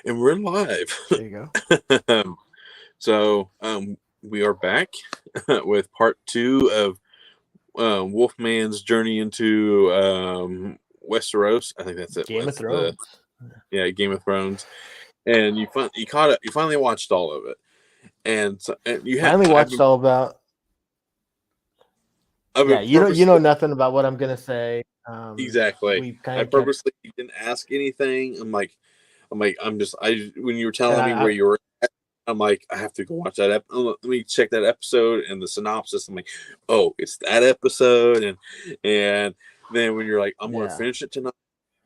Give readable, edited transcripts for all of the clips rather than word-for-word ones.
And we're live. There you go. We are back with part two of Wolfman's journey into Westeros. I think that's it. Game of That's the Thrones. Game of Thrones. And you caught it. You finally watched all of it, and you had Finally I've watched been, all about. I've Yeah, been you know purposely nothing about what I'm gonna say. exactly. We've kind I of kept. purposely didn't ask anything. I'm just I when you were And telling me where you were. I'm like, I have to go watch that. Let me check that episode and the synopsis. I'm like, oh, it's that episode, and then when you're like, I'm going to Yeah. finish it tonight.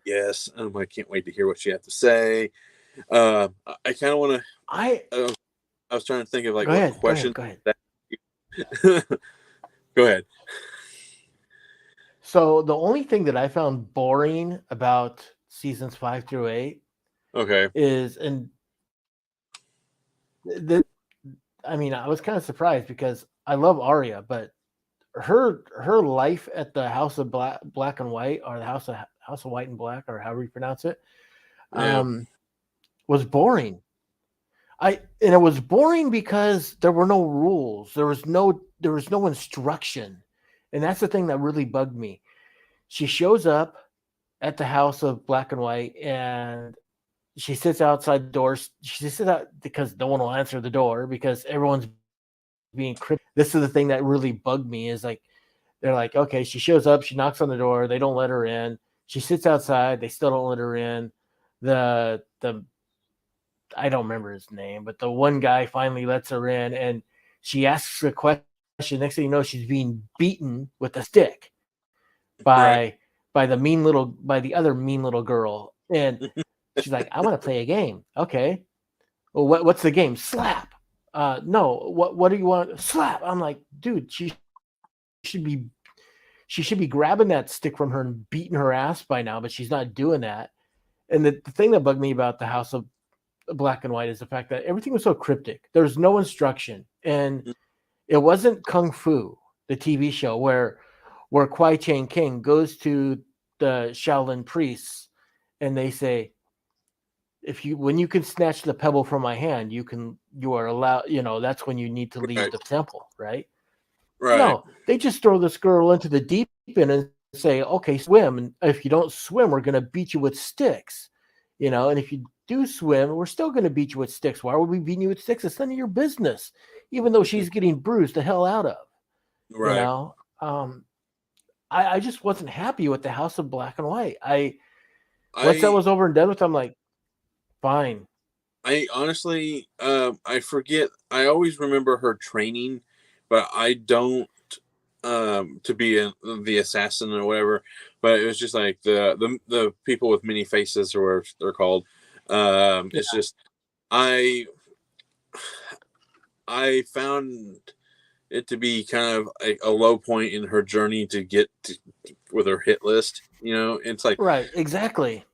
Yes, and I'm like, can't wait to hear what you have to say. I kind of want I to. I was trying to think of like Go what ahead. Go questions. ahead. Go ahead. That Go ahead. So the only thing that I found boring about seasons 5 through 8 Okay. is, and the, I mean, I was kind of surprised because I love Arya, but her life at the House of Black and White, or the House of White and Black, or however you pronounce it, Yeah. um, was boring. And it was boring because there were no rules. There was no instruction. And that's the thing that really bugged me. She shows up at the House of Black and White and she sits outside the doors. She sits out because no one will answer the door because everyone's being cryptic. This is the thing that really bugged me is like they're like, okay, she shows up, she knocks on the door, they don't let her in. She sits outside, they still don't let her in. The I don't remember his name, but the one guy finally lets her in and she asks a question. Next thing you know, she's being beaten with a stick by Right. by the other mean little girl. And she's like, I want to play a game. Okay. Well, what's the game? Slap. No, what do you want? Slap. I'm like, dude, should be she should be grabbing that stick from her and beating her ass by now, but she's not doing that. And the thing that bugged me about the House of Black and White is the fact that everything was so cryptic. There's no instruction, and it wasn't Kung Fu, the TV show where Kwai Chang King goes to the Shaolin priests and they say, if you when you can snatch the pebble from my hand, you are allowed. That's when you need to leave Right. the temple, right? Right. No, they just throw this girl into the deep end and say, okay, swim. And if you don't swim, we're going to beat you with sticks. And if you do swim, we're still going to beat you with sticks. Why would we beat you with sticks? It's none of your business, even though she's getting bruised the hell out of, you Right. know? I just wasn't happy with the House of Black and White. Once that I was over and done with, I'm like, fine. I honestly, I forget. I always remember her training, but I don't to be the assassin or whatever. But it was just like the people with many faces, or whatever they're called. It's Yeah. just I I found it to be kind of a low point in her journey to get with her hit list. It's like Right, exactly.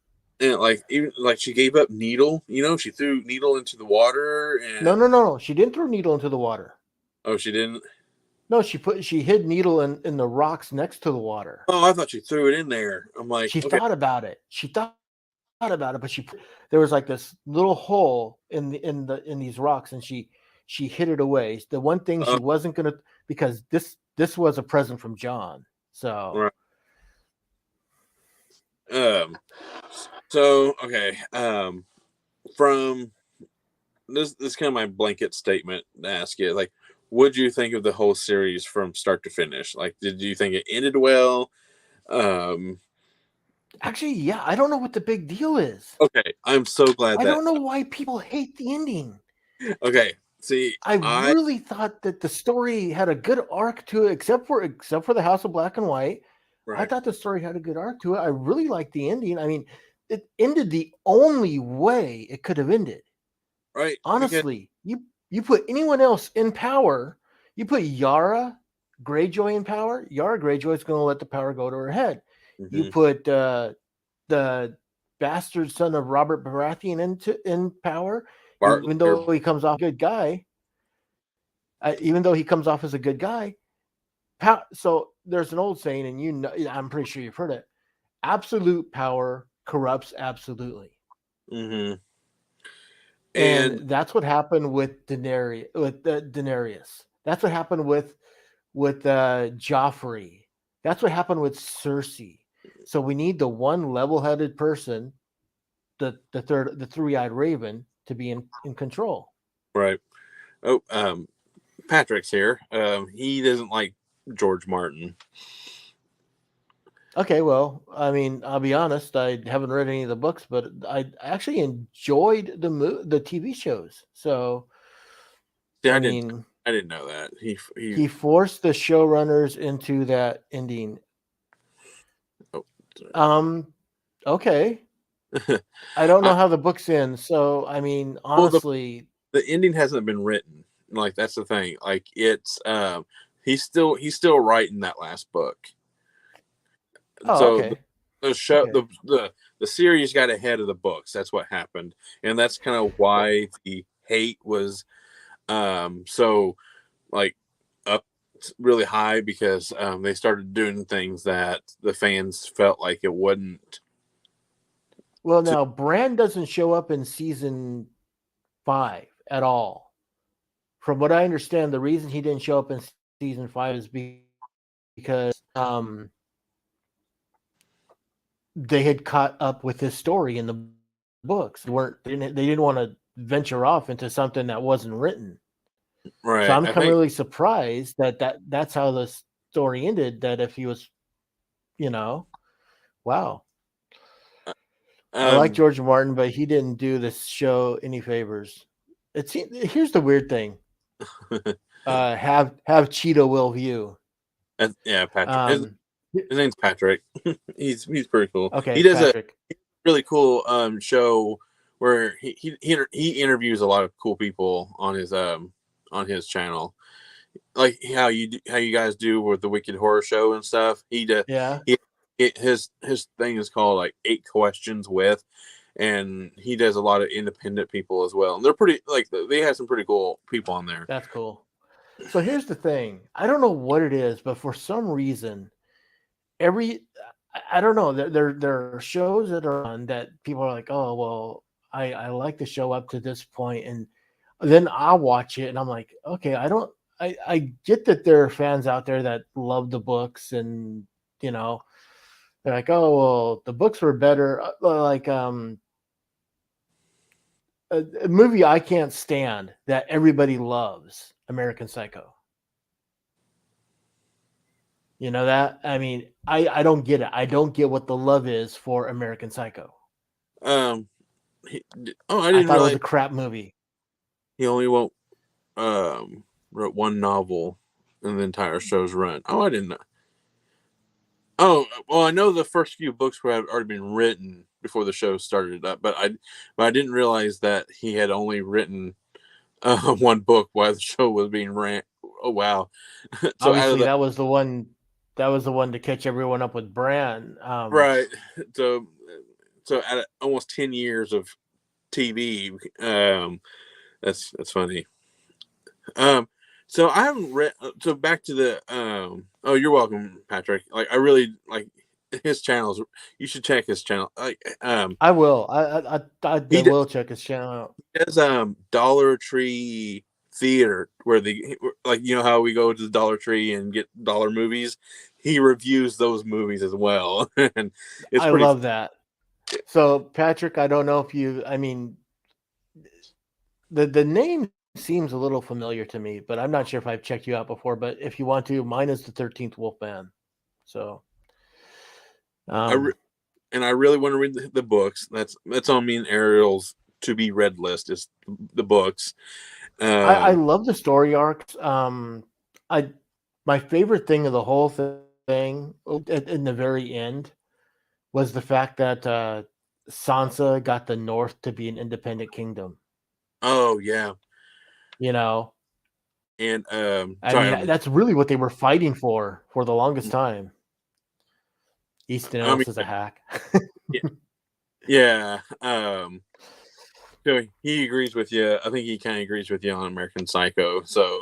and like even like she gave up Needle. She threw Needle into the water No, and no, no, no. She didn't throw Needle into the water. oh she didn't. No, she hid Needle in the rocks next to the water. Oh, I thought she threw it in there. I'm like, She okay, thought about it. She thought about it, but there was like this little hole in these rocks, and she hid it away. The one thing uh, she wasn't gonna, because this was a present from John. So right. Um, so okay, from this is kind of my blanket statement to ask you, like, what do you think of the whole series from start to finish? Like, did you think it ended well? Um, actually, yeah, I don't know what the big deal is. okay, I'm so glad I that. don't know why people hate the ending. Okay, see, I I really thought that the story had a good arc to it, except for the House of Black and White. I right, thought the story had a good arc to it. I really liked the ending. I mean, it ended the only way it could have ended. right, because Honestly, you put anyone else in power, you put Yara Greyjoy in power. Yara Greyjoy is going to let the power go to her head. You mm-hmm, put the bastard son of Robert Baratheon in power, Bartley even or though he comes off a good guy. Even though he comes off as a good guy. So there's an old saying, and I'm pretty sure you've heard it: absolute power corrupts absolutely. mm-hmm. And And that's what happened with Daenerys. Daenerys. That's what happened with Joffrey. That's what happened with Cersei. So we need the one level-headed person, the three-eyed raven, to be in control. right. Oh, Patrick's here. He doesn't like George Martin. Okay, well, I mean, I'll be honest. I haven't read any of the books, but I actually enjoyed the TV shows. So, See, I mean, I didn't know that. He. he forced the showrunners into that ending. Oh, Um, okay. I don't know uh, how the books end. So, I mean, well, honestly, the ending hasn't been written. Like that's the thing. Like it's he's still writing that last book. oh, So okay, the show okay. the series got ahead of the books. That's what happened, and that's kind of why the hate was so like up really high because they started doing things that the fans felt like it wouldn't. Well, To, now Bran doesn't show up in season 5 at all. From what I understand, the reason he didn't show up in season 5 is because they had caught up with his story in the books. They didn't want to venture off into something that wasn't written. So right, I'm I come think really surprised that's how the story ended. That if he was, you know, wow. I like um George Martin, but he didn't do this show any favors. Here's the weird thing. Have Cheetah will view. yeah, Patrick. Um, His name's Patrick. He's pretty cool. He okay, does a Patrick. really cool show where he interviews a lot of cool people on his channel, like how you guys do with the Wicked Horror Show and stuff. Yeah, He his thing is called like 8 questions with, and he does a lot of independent people as well. And they're pretty like they have some pretty cool people on there. that's cool. So here's the thing. I don't know what it is, but for some reason, every I don't know. There are shows that are on that people are like, oh well, I like the show up to this point, and then I'll watch it, and I'm like, okay, I don't. I get that there are fans out there that love the books, and you know, they're like, oh well, the books were better. Like a movie I can't stand that everybody loves, American Psycho. You know that? I mean, I don't get it. I don't get what the love is for American Psycho. Um, he, I I didn't thought it was realize a crap movie. he only wrote one novel in the entire show's run. Oh, I didn't know. Oh, well, I know the first few books were had already been written before the show started up, but I didn't realize that he had only written one book while the show was being ran. Oh wow! So out of Obviously, the that was the one. That was the one to catch everyone up with Bran. right, so out of almost 10 years of TV, that's funny. Um, so I haven't read. So back to the. Oh, you're welcome, Patrick. Like I really like his channels. You should check his channel. Like I will. I he does, will check his channel out. Dollar Tree theater where the like you know how we go to the Dollar Tree and get dollar movies. He reviews those movies as well, and it's I pretty. love that. So, Patrick, I don't know if you. I mean, the name seems a little familiar to me, but I'm not sure if I've checked you out before. But if you want to, mine is the 13th Wolfman. So, I re- um, and I really want to read the books. That's on me and Ariel's to be read list is the books. I Um, love the story arcs. I my favorite thing of the whole thing in the very end was the fact that Sansa got the North to be an independent kingdom. oh yeah, You know, and I sorry, mean that's really what they were fighting for the longest time. Easton I mean Ellis is a hack. yeah, yeah. So he agrees with you. I think he kind of agrees with you on American Psycho. So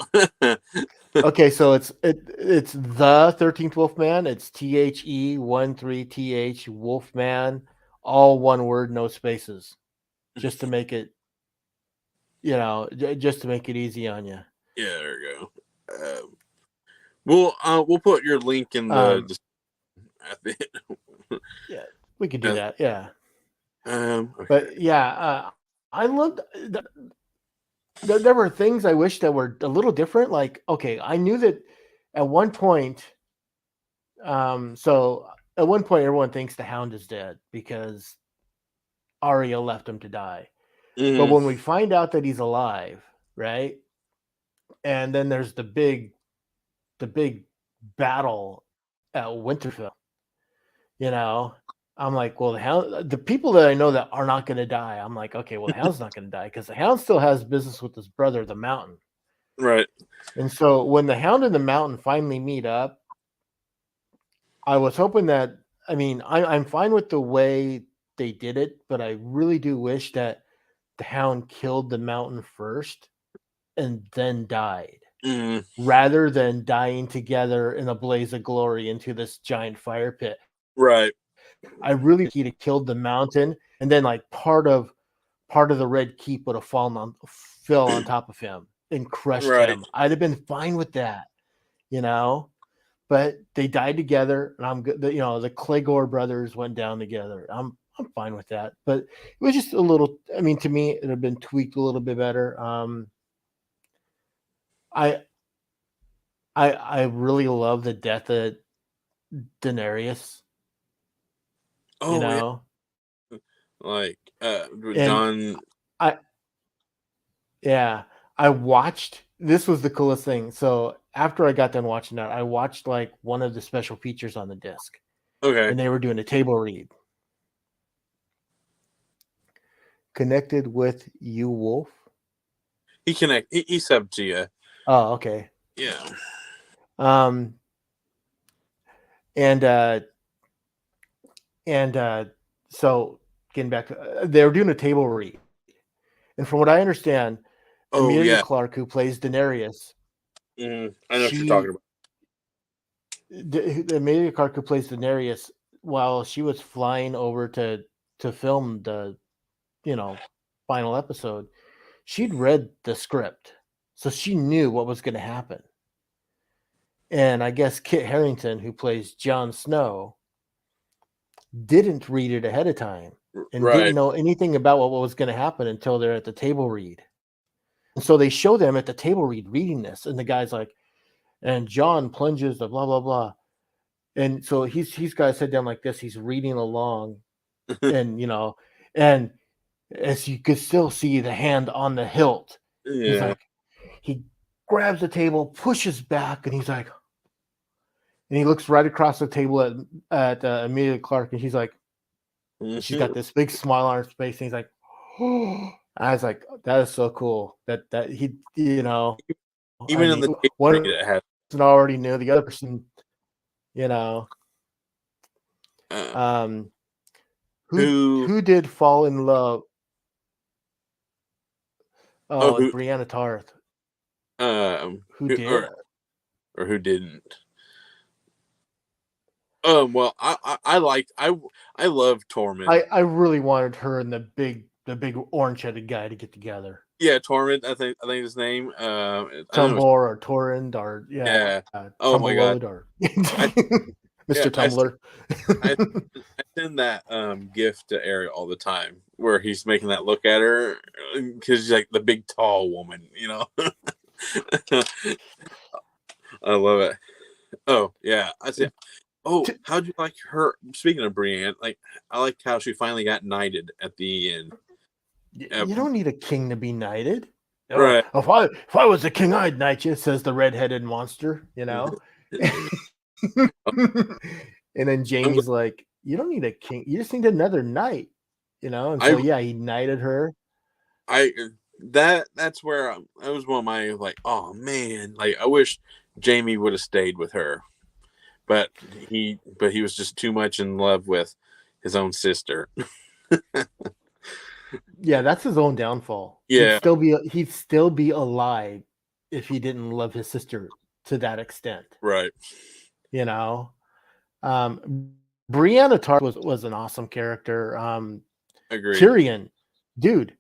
Okay, so it's the 13th Wolfman. It's THE 13TH Wolfman, all one word, no spaces, just to make it just to make it easy on you. Yeah, there you go. We'll put your link in Um, at the yeah, we could do uh, that. Yeah, okay. but yeah, I loved. There were things I wish that were a little different. Like, okay, I knew that at one point. So at one point, everyone thinks the Hound is dead because Arya left him to die. But Hmm. when we find out that he's alive, right? And then there's the big battle at Winterfell. You know, I'm like, well, the people that I know that are not going to die, I'm like, okay, well, the Hound's not going to die because the Hound still has business with his brother, the Mountain. Right. And so when the Hound and the Mountain finally meet up, I was hoping that. I mean, I'm fine with the way they did it, but I really do wish that the Hound killed the Mountain first and then died, Hmm. rather than dying together in a blaze of glory into this giant fire pit. Right. I really he'd have killed the Mountain, and then like part of the Red Keep would have fell on top of him and crushed Right. him. I'd have been fine with that, you know. But they died together, and I'm good. The Clegor brothers went down together. I'm fine with that. But it was just a little. I mean, to me, it had been tweaked a little bit better. I I really love the death of Daenerys. You Oh yeah. know, Like with and John. I yeah, I watched. This was the coolest thing. So after I got done watching that, I watched like one of the special features on the disc, Okay. and they were doing a table read connected with you, Wolf. He subbed to you. Oh, okay. Yeah. Um, and and so getting back to they were doing a table read, and from what I understand, Oh Amelia yeah. Clark, who plays Daenerys, I know what you're talking she about. Amelia Clark, who plays Daenerys, while she was flying over to film the you know final episode, she'd read the script, so she knew what was going to happen. And I guess Kit Harington, who plays Jon Snow, didn't read it ahead of time and didn't Right. know anything about what was going to happen until they're at the table read. And so they show them at the table read reading this, and the guy's like, and John plunges the blah blah blah. And so he's got to sit down like this. He's reading along, and and as you could still see the hand on the hilt. He's Yeah. like, he grabs the table, pushes back, and he's like, and he looks right across the table at Amelia Clark, and she's like, and she's got this big smile on her face, and he's like, oh. I was like, that is so cool that he, I Even in mean, the tape one read, it has person already knew, the other person, you know, uh, um, who who who did fall in love? oh Oh, who Brianna Tarth, who who did. or who didn't. Well, I liked I love Tormund. I really wanted her and the big orange headed guy to get together. Yeah, Tormund. I think his name. I know. Tumbor or Torrent or Yeah. Oh my god. Tumbleload or I yeah Mr. Tumbler. I I send that gift to Ariel all the time where he's making that look at her because she's like the big tall woman. I love it. Oh yeah, I see. Oh, how'd you like her? Speaking of Brienne, like I liked how she finally got knighted at the end. Uh, You don't need a king to be knighted. Oh, right. if I was a king, I'd knight you, says the red-headed monster, And then I'm glad Jamie's like, you don't need a king, you just need another knight, And so I yeah, he knighted her. I that's where that was one of my like, oh man, like I wish Jamie would have stayed with her, but he was just too much in love with his own sister. Yeah, that's his own downfall. He'd Yeah, still be he'd still be alive if he didn't love his sister to that extent, right. you know. Brianna Tarth was an awesome character. Agreed. Tyrion, dude.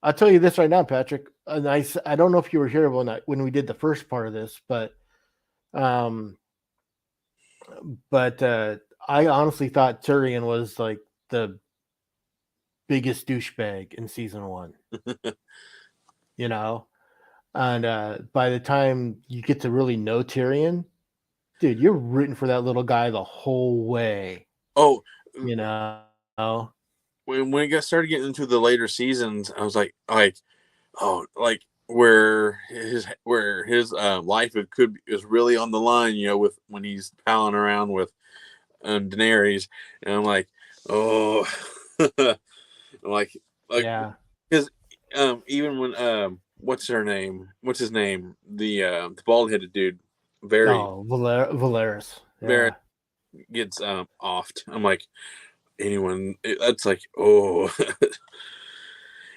I'll tell you this right now, Patrick. And I don't know if you were here when we did the first part of this, um, but I honestly thought Tyrion was like the biggest douchebag in season one. You know, and by the time you get to really know Tyrion, dude, you're rooting for that little guy the whole way. Oh, You know, when it got started getting into the later seasons, I was like, oh, like where his life is really on the line, with when he's palling around with Daenerys, and I'm like, oh, like like yeah. because even when what's his name, the bald headed dude, very Oh, Valeris. very Yeah. gets offed. I'm like, that's like, oh,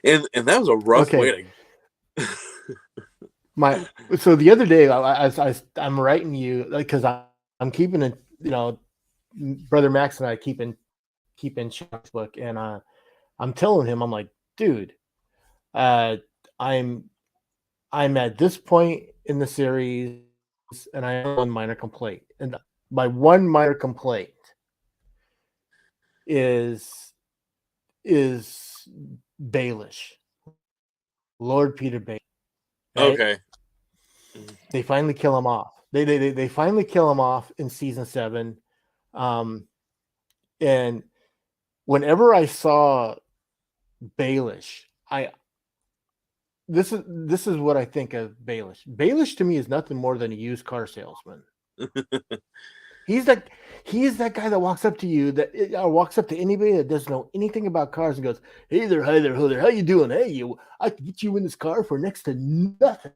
and that was a rough Okay. way to. My so the other day I'm writing you because I'm keeping it. Brother Max and I keeping Chuck's book, and I'm telling him, I'm like, dude, uh, I'm I'm at this point in the series, and I have one minor complaint, and my one minor complaint is is Baelish, Lord Peter Baelish, right? Okay. They finally kill him off. They finally kill him off in season 7. Um, and whenever I saw Baelish, I this is what I think of Baelish. Baelish to me is nothing more than a used car salesman. He's that he's that guy that walks up to you walks up to anybody that doesn't know anything about cars and goes, "Hey there, hi there, ho there, how you doing? Hey, I can get you in this car for next to nothing."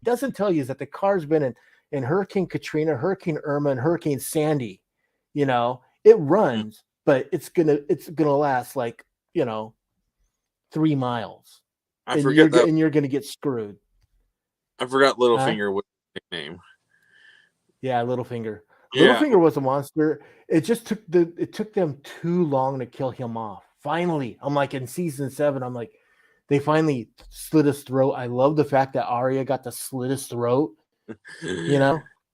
Doesn't tell you is that the car's been in Hurricane Katrina, Hurricane Irma, and Hurricane Sandy. It runs, but it's gonna last like 3 miles, I and forget that. you're gonna get screwed, I forgot huh? Littlefinger was his nickname. Yeah, Littlefinger. Yeah. Littlefinger was a monster. It took them too long to kill him off. Finally, I'm like in season 7. I'm like, they finally slit his throat. I love the fact that Arya got to slit his throat.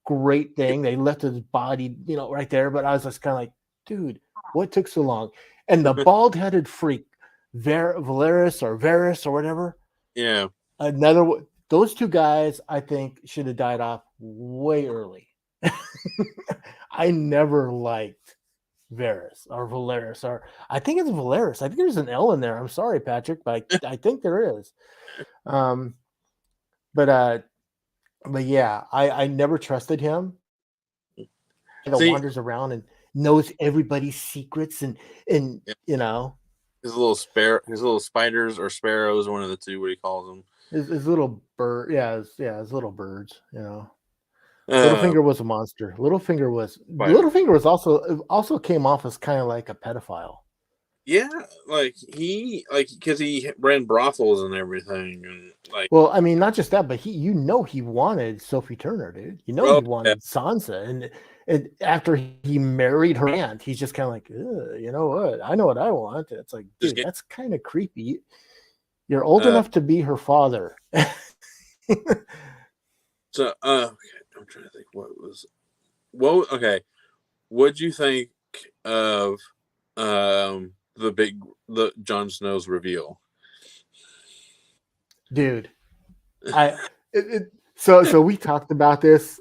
Great thing. They left his body, right there. But I was just kind of like, dude, what took so long? And the bald-headed freak, Valeris or Varys or whatever, Yeah. another. Those two guys, I think, should have died off way early. I never liked Varys or Valeris, or I think it's Valeris. I think there's an L in there. I'm sorry, Patrick, but I think there is. Um, but yeah, I never trusted him. That See, wanders around and knows everybody's secrets and yeah, you know his little spiders or sparrows, one of the two. What he calls them. his little bird. His little birds. Uh, Littlefinger was a monster. Spider. Littlefinger was also came off as kind of like a pedophile. Yeah, like because he ran brothels and everything, and like, Well, I mean, not just that, but he wanted Sophie Turner, dude. oh He yeah, wanted Sansa, and after he married her aunt, he's just kind of like, you know what? I know what I want. It's like, just dude, get. that's kind of creepy. You're old Uh, enough to be her father. so okay, I'm trying to think okay. What'd you think of the Jon Snow's reveal? Dude, I so we talked about this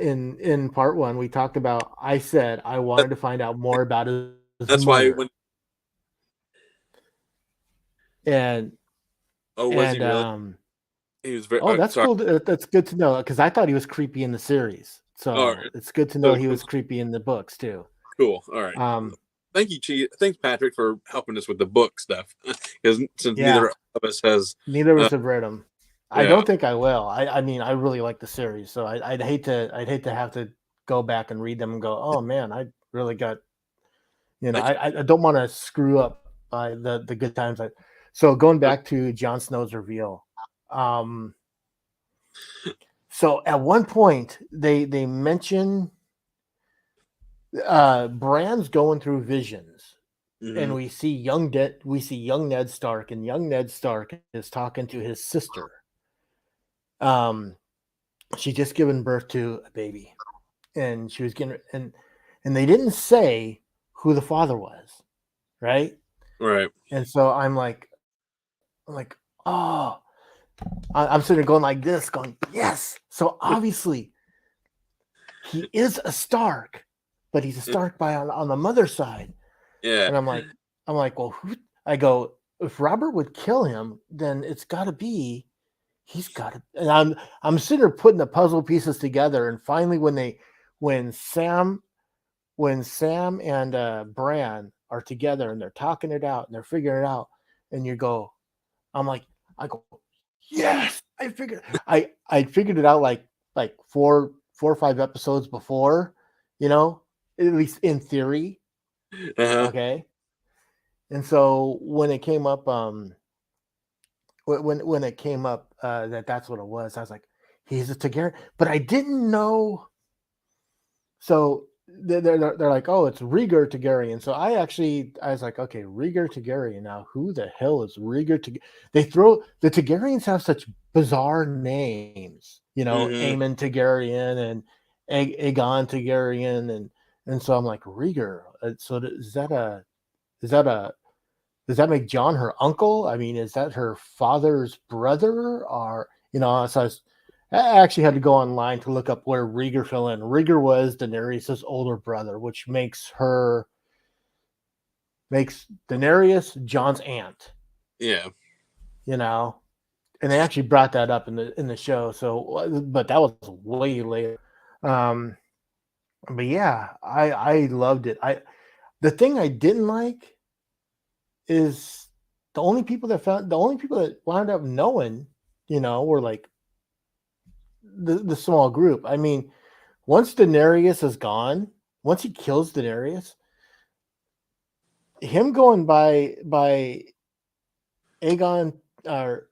in part 1. We talked about. I said I That, wanted to find out more about his that's why mother, when and oh, was he and really? He was very oh, that's sorry. cool. That's good to know because I thought he was creepy in the series. All So right, it's good to know so he was creepy in the books too. cool. All right. Um, Thanks, Patrick, for helping us with the book stuff. Because since yeah, neither of us has, neither of uh, us have read them. I yeah, don't think I will. I mean, I really like the series, so I'd hate to have to go back and read them and go, oh man, I really got I, I don't want to screw up the good times. So going back to Jon Snow's reveal, um, so at one point they mention Bran's going through visions, and Hmm. we see young Ned Stark, and young Ned Stark is talking to his sister. Um, she just given birth to a baby, and she was getting and they didn't say who the father was, right? Right. And so I'm like, oh, I'm sitting there going like this, going yes. So obviously he is a Stark, but he's a Stark by on the mother's side. Yeah. And I'm like, well, who? I go, if Robert would kill him, then it's got to be he's got to. And I'm sitting there putting the puzzle pieces together, and finally, when Sam when Sam and Bran are together and they're talking it out and they're figuring it out, and I'm like, I go, yes, I figured it out like four or five episodes before, you know, at least in theory, Uh-huh. okay. And so when it came up, when it came up that's what it was, I was like, he's a Targaryen, but I didn't know. So they're like, oh, it's Rhaegar Targaryen. So I was like, okay, Rhaegar Targaryen. Now, who the hell is Rhaegar Targaryen? They throw the Targaryens have such bizarre names, Hmm. Aemon Targaryen and Aegon Targaryen, and so I'm like Rhaegar. So is that a does that make John her uncle? I mean, is that her father's brother? Or, I actually had to go online to look up where Rhaegar fell in. Rhaegar was Daenerys' older brother, which makes Daenerys John's aunt, Yeah. you know. And they actually brought that up in the show. So, but that was way later. Um, but yeah, I loved it. The thing I didn't like is the only people that wound up knowing, were like the small group. I mean, once Daenerys is gone, once he kills Daenerys, him going by Aegon or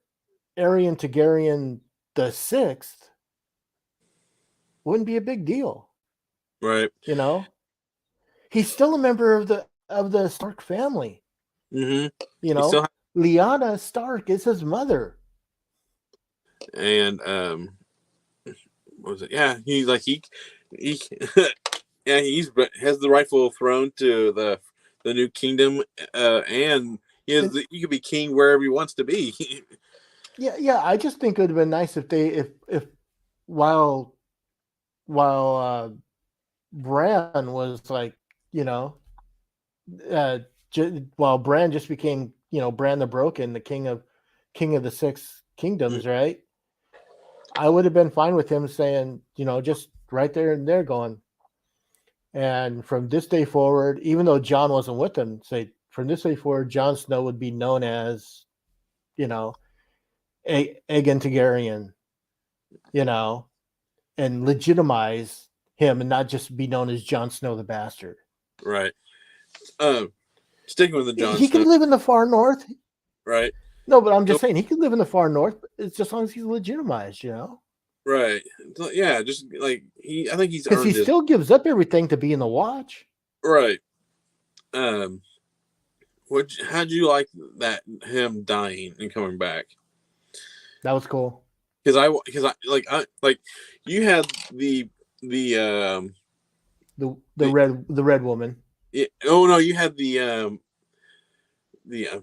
Aerion Targaryen the sixth wouldn't be a big deal, Right. you know. He's still a member of the Stark family, Hmm. you He still know. Lyanna Stark is his mother. and what was it? Yeah, he yeah, has the rightful throne to the new kingdom, and And he could be king wherever he wants to be. yeah, I just think it would have been nice if if while while Bran was like, you know, uh, while Bran just became, Bran the Broken, the king of the six kingdoms, right? I would have been fine with him saying, just right there and there going, and from this day forward, even though John wasn't with him, say from this day forward, Jon Snow would be known as, you know, Aegon Targaryen, you know, and legitimize him and not just be known as Jon Snow the bastard. Right. Um, Sticking with the Jon He could Snow. live in the far north. Right. No, but I'm So just saying he could live in the far north. It's just as long as he's legitimized. right. So, yeah, just like I think he's Because he earned his still gives up everything to be in the watch. right. Um, how'd you like that him dying and coming back? That was cool. Because I you had the The the red woman. oh no, you had the I'm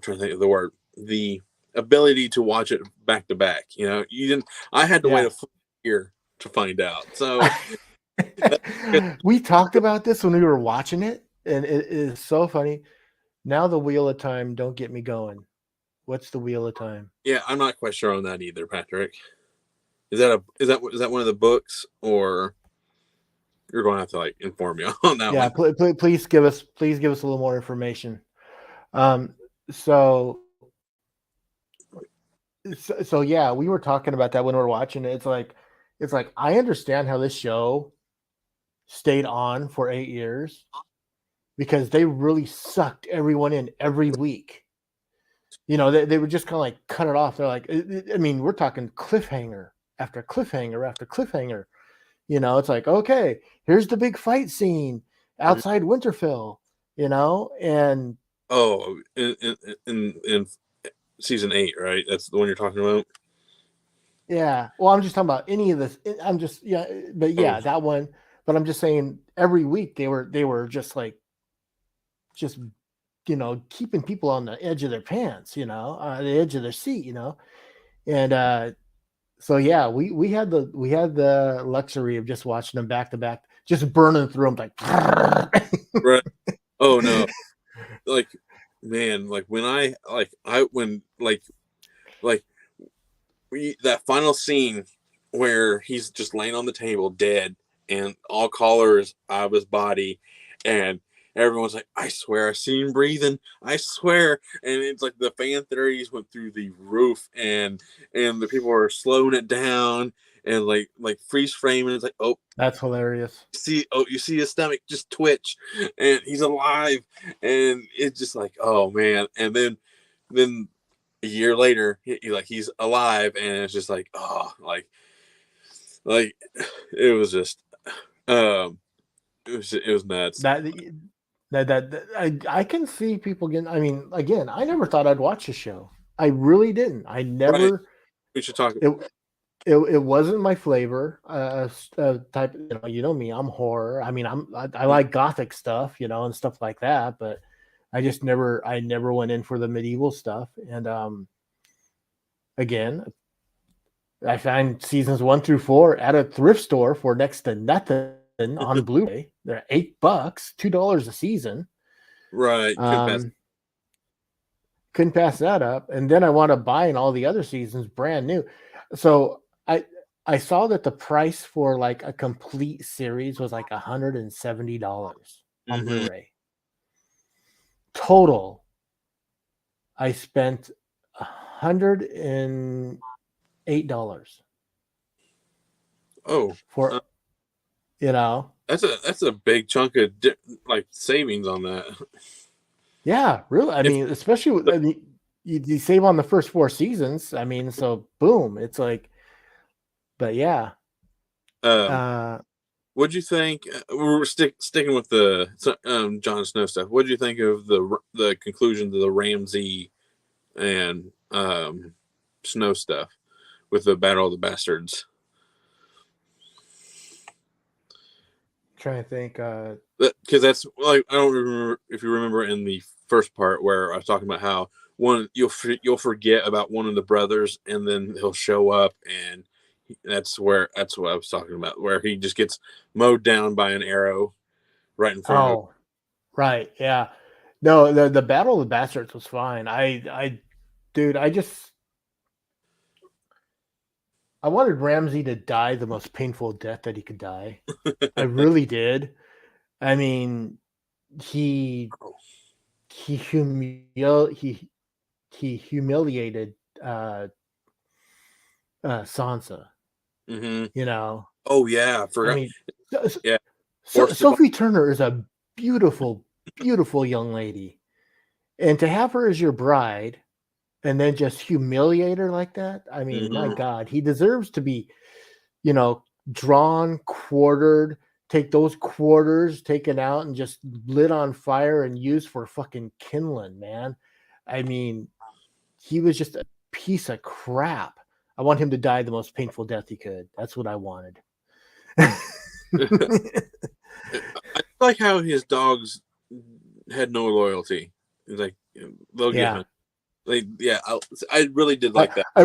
trying to think of the word, the ability to watch it back to back. You didn't. I had to wait Yeah. a full year to find out. So We talked about this when we were watching it, and it is so funny. Now the wheel of time don't get me going. What's the wheel of time? yeah, I'm not quite sure on that either, Patrick. Is that one of the books, or you're going to have to like inform me on that Yeah, one? please give us a little more information. Um, so so yeah, we were talking about that when we were watching it. It's like I understand how this show stayed on for 8 years because they really sucked everyone in every week. They would just kind of like cut it off. They're like, I mean, we're talking cliffhanger after cliffhanger after cliffhanger. It's like, okay, here's the big fight scene Mhm. outside Winterfell, and Oh, in season 8, right? That's the one you're talking about. Yeah. Well, I'm just talking about any of this. I'm just yeah, but Oh, yeah, that one. But I'm just saying every week they were just like just keeping people on the edge of their pants, the edge of their seat, and so yeah, we had the luxury of just watching them back to back, just burning through them like. right. Oh no, like man, like when I when like that final scene where he's just laying on the table dead and all colors out of his body, and everyone's like, I swear I see him breathing, I swear. And it's like the fan theories went through the roof, and the people are slowing it down and like freeze framing. It's like, oh, That's hilarious. you see his stomach just twitch and he's alive. And it's just like, oh man. And then a year later, he's alive, and it's just like, oh, like it was just, um, it was nuts. That I can see people getting. I mean, again, I never thought I'd watch the show. I really didn't. I Right? never. We should talk. It it wasn't my flavor. Type. You know me. I'm horror. I mean, I like gothic stuff, and stuff like that. But I never went in for the medieval stuff. And again, I find seasons 1 through 4 at a thrift store for next to nothing on Blu-ray. They're $8, $2 a season. Right? Couldn't pass. Um, couldn't pass that up. And then I wound up buying all the other seasons brand new. So I saw that the price for like a complete series was like $170 on Hmm. Blu-ray. Total, I spent $108 Oh, for uh, you know. that's a big chunk of like savings on that. Yeah, really. I If mean, especially I mean, you save on the first 4 seasons. I mean, so boom, it's like, but yeah. um, Uh, what'd you think? We're sticking with the Jon Snow stuff. What'd you think of the conclusion to the Ramsay and Snow stuff with the Battle of the Bastards? Trying to think. Because that's like, I don't remember if you remember in the first part where I was talking about how one you'll forget about one of the brothers, and then he'll show up, and that's what I was talking about, where he just gets mowed down by an arrow right in front of. Oh, right, yeah. No, the Battle of the Bastards was fine. Dude, I wanted Ramsey to die the most painful death that he could die. I really did. I mean, he he he humiliated uh Sansa, Hmm. you know. Oh yeah, I I forgot. mean, Yeah, forced him. Sophie Turner is a beautiful, beautiful young lady, and to have her as your bride and then just humiliate her like that, I mean, my Hmm. God, he deserves to be, you know, drawn, quartered, take those quarters taken out and just lit on fire and used for fucking kindling, man. I mean, he was just a piece of crap. I want him to die the most painful death he could. That's what I wanted. I like how his dogs had no loyalty. He's like, they'll get Yeah. hunted. Like, yeah, I really did I, like that. I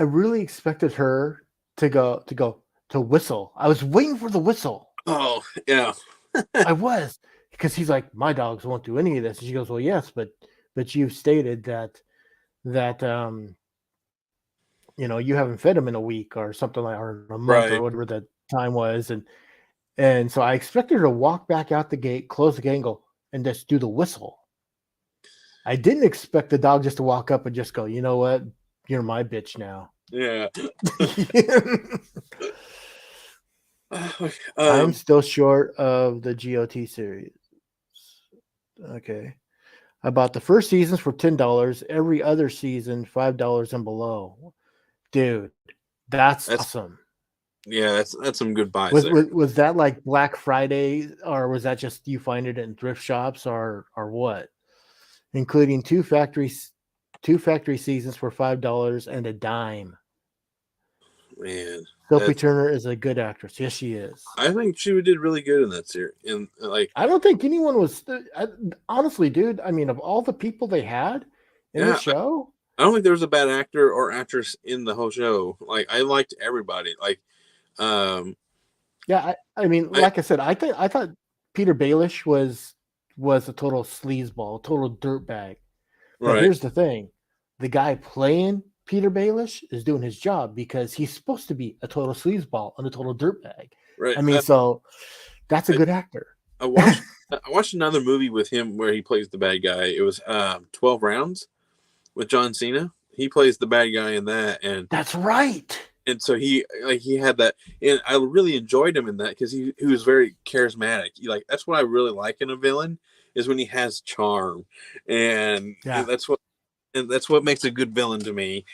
really expected her to whistle. I was waiting for the whistle. Oh yeah. I was, because he's like, my dogs won't do any of this. And she goes, well, yes, but you've stated that you haven't fed them in a week or something, like, or a month or Right. whatever the time was, and so I expected her to walk back out the gate, close the gate, and go and just do the whistle. I didn't expect the dog just to walk up and just go, you know what, you're my bitch now. Yeah. I'm um. still short of the GOT series. Okay. I bought the first seasons for $10, every other season $5 and below. Dude, that's That's awesome. yeah. That's some good buys Was, there. was was that like Black Friday, or was that just you find it in thrift shops, or what? including two factory seasons for $5 and a dime. Man, Sophie that's. Turner is a good actress. Yes, she is. I think she did really good in that series. And like, I don't think anyone was honestly, dude. I mean, of all the people they had in the yeah, show, I don't think there was a bad actor or actress in the whole show. Like, I liked everybody. Like, um, yeah. I mean, I like I said, I thought Peter Baelish was a total sleazeball, a total dirtbag. But right, here's the thing: the guy playing Peter Baelish is doing his job because he's supposed to be a total sleazeball and a total dirtbag. right. I mean, so that's a I, good actor. I watched. I watched another movie with him where he plays the bad guy. It was 12 Rounds with John Cena. He plays the bad guy in that, That's right. and so he had that, and I really enjoyed him in that because he was very charismatic. Like, that's what I really like in a villain, is when he has charm, and Yeah. that's what makes a good villain to me.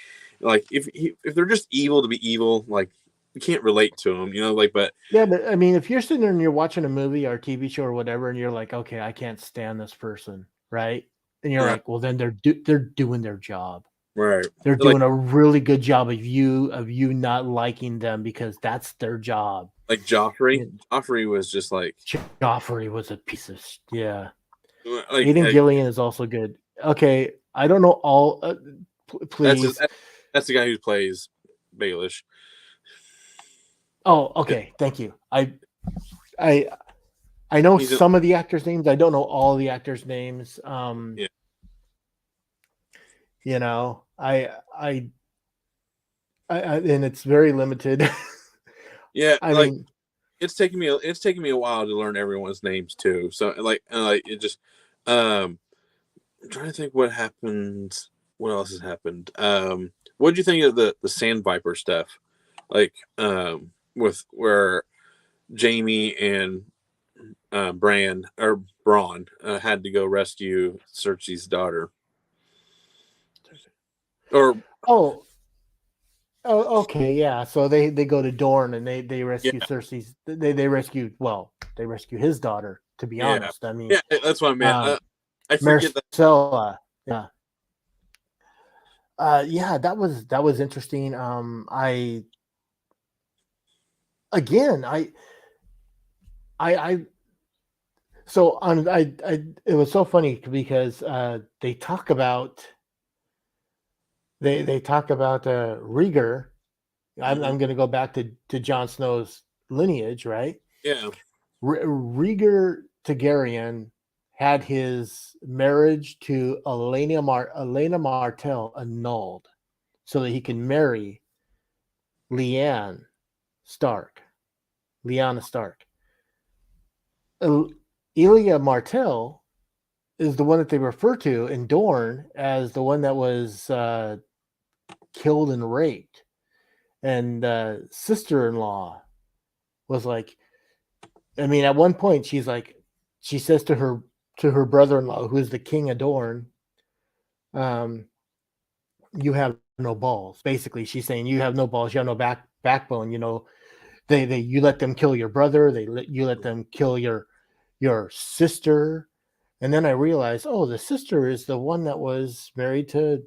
Like, if they're just evil to be evil, like, you can't relate to them, like. But Yeah, but I mean, if you're sitting there and you're watching a movie or a TV show or whatever, and you're like, okay, I can't stand this person, right? And you're uh, like, well, then they're doing their job. right, They're like doing a really good job of you not liking them because that's their job. like Joffrey. And Joffrey was just Joffrey was a piece of yeah. like, Aiden Gillian is also good. Okay, I don't know all. that's Please. that's the guy who plays Baelish. Oh, okay. Thank you. I I know He's a, some of the actors' names. I don't know all the actors' names. yeah, You know, I and it's very limited. yeah. I Like, mean, it's taking me a while to learn everyone's names too. So, like it just I'm trying to think what happened. What else has happened? What did you think of the Sand Viper stuff? Like, with where Jamie and Braun had to go rescue Cersei's daughter, or oh, oh, okay, yeah. So they go to Dorne and they yeah, rescue Cersei's. They rescue they rescue his daughter. To be yeah, honest, I mean, yeah. That's what I meant. um, I forget that. Marcella, yeah, yeah. That was interesting. I again, I so on I it was so funny because they talk about they talk about Rieger. Hmm. I'm going to go back to Jon Snow's lineage, right? Yeah, Rieger Targaryen had his marriage to Elena Martell annulled so that he can marry Lyanna Stark. Lyanna Stark. Elia Martell is the one that they refer to in Dorne as the one that was killed and raped. And sister-in-law was like, I mean, at one point she's like, she says to her brother-in-law, who is the king of Dorne, um, "You have no balls." Basically, she's saying you have no balls, you have no backbone. You know, they you let them kill your brother, you let them kill your sister, and then I realized, oh, the sister is the one that was married to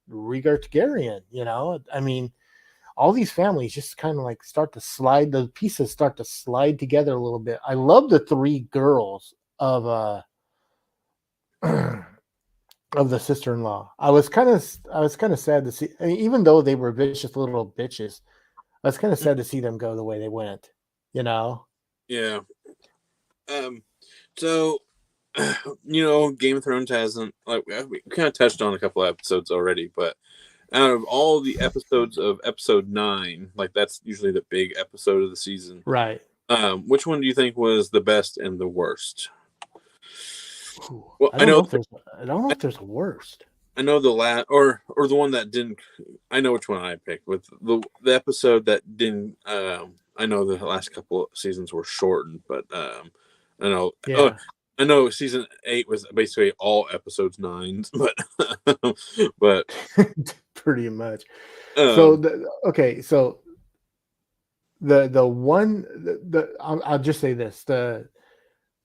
Rhaegar Targaryen. You know, I mean, all these families just kind of like start to slide the pieces start to slide together a little bit. I love the three girls of of the sister-in-law. I was kind of sad to see, I mean, even though they were vicious little bitches, I was kind of sad to see them go the way they went, you know. yeah. Um, so Game of Thrones hasn't, like, we kind of touched on a couple of episodes already, but out of all the episodes of episode 9, like, that's usually the big episode of the season. Right. Which one do you think was the best and the worst? Ooh, Well, I don't know if there's a worst. I know the last, or the one that didn't. I know which one I picked, with the episode that didn't. I know the last couple of seasons were shortened, but I know. Oh, Yeah. I know season 8 was basically all episodes 9s, but but Pretty much. So um, okay, so the one I'll just say this,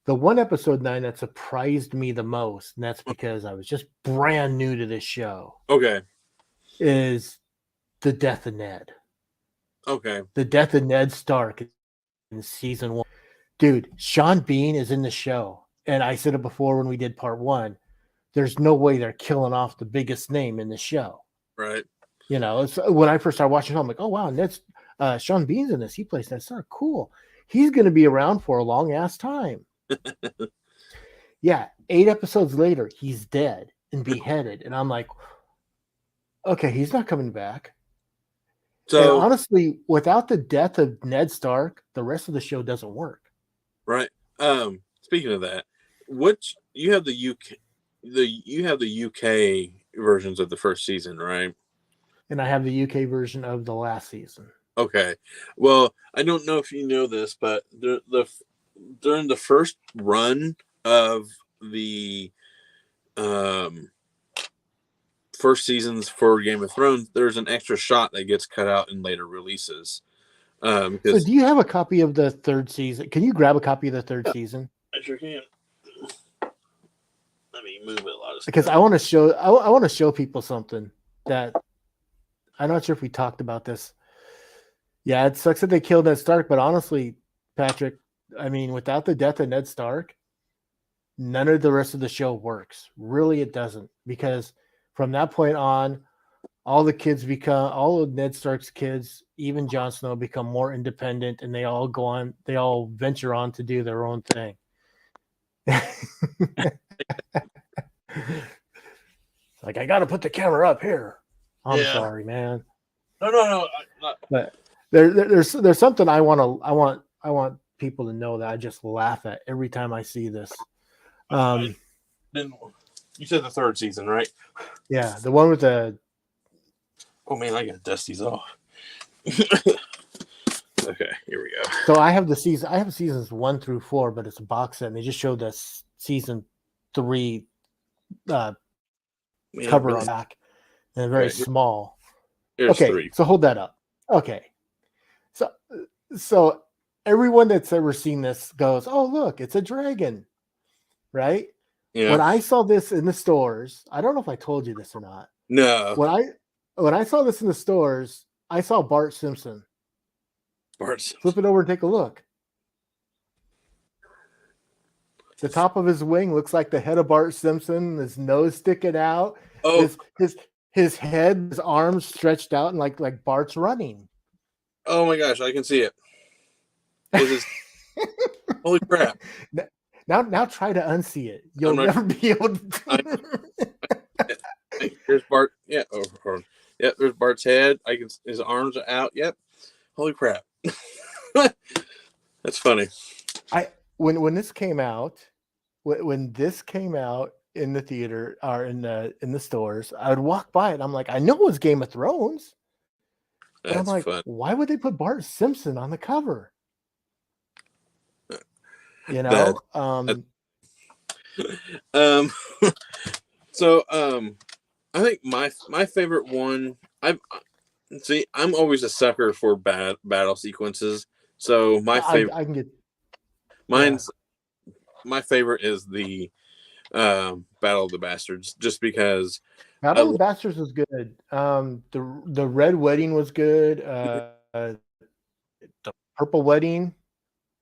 The one episode 9 that surprised me the most, and that's because I was just brand new to this show, Okay. is the death of Ned. Okay. The death of Ned Stark in season 1. Dude, Sean Bean is in the show. And I said it before when we did part 1. There's no way they're killing off the biggest name in the show. Right. You know, it's, when I first started watching, I'm like, oh wow, Ned's Sean Bean's in this. He plays Ned Stark. Cool. He's going to be around for a long ass time. Yeah, 8 episodes later, he's dead and beheaded, and I'm like, okay, he's not coming back. And So honestly, without the death of Ned Stark, the rest of the show doesn't work. right. Speaking of that, which you have the UK versions of the first season, right? And I have the UK version of the last season. Okay. Well, I don't know if you know this, but during the first run of the first seasons for Game of Thrones, there's an extra shot that gets cut out in later releases. So, Because do you have a copy of the 3rd season? Can you grab a copy of the 3rd season? I sure can. Let me move it a lot of stuff. Because I want to show, I want to show people something that I'm not sure if we talked about this. Yeah, it sucks that they killed Ned Stark, but honestly, Patrick, I mean, without the death of Ned Stark, none of the rest of the show works. Really, it doesn't, because from that point on, all of Ned Stark's kids, even Jon Snow, become more independent, and they all venture on to do their own thing. Like, I got to put the camera up here. I'm sorry, man. No. But there's something I want people to know that I just laugh at every time I see this. You said the 3rd season, right? Yeah, the one with the. Oh man, I got Dusty's off. Okay, here we go. So I have seasons 1 through 4, but it's a box set, and they just showed us season 3 cover on the back, and very small. Okay, 3. So hold that up. Okay, so everyone that's ever seen this goes, "Oh, look, it's a dragon," right? Yeah. When I saw this in the stores, I don't know if I told you this or not. No. When I saw this in the stores, I saw Bart Simpson. Flip it over and take a look. The top of his wing looks like the head of Bart Simpson. His nose sticking out. Oh, his head, his arms stretched out, and like Bart's running. Oh my gosh, I can see it. Holy crap! Now try to unsee it. You'll never be able to. Here's Bart. Yeah. Yep. There's Bart's head. His arms are out. Yep. Holy crap! That's funny. When this came out, when this came out in the theater or in the stores, I would walk by it. I'm like, I know it was Game of Thrones. But I'm like, fun. Why would they put Bart Simpson on the cover? You know, So I think my favorite one. I'm always a sucker for battle sequences. So my favorite. I can get. My favorite is the Battle of the Bastards, just because. Battle of the Bastards was good. The Red Wedding was good. The Purple Wedding.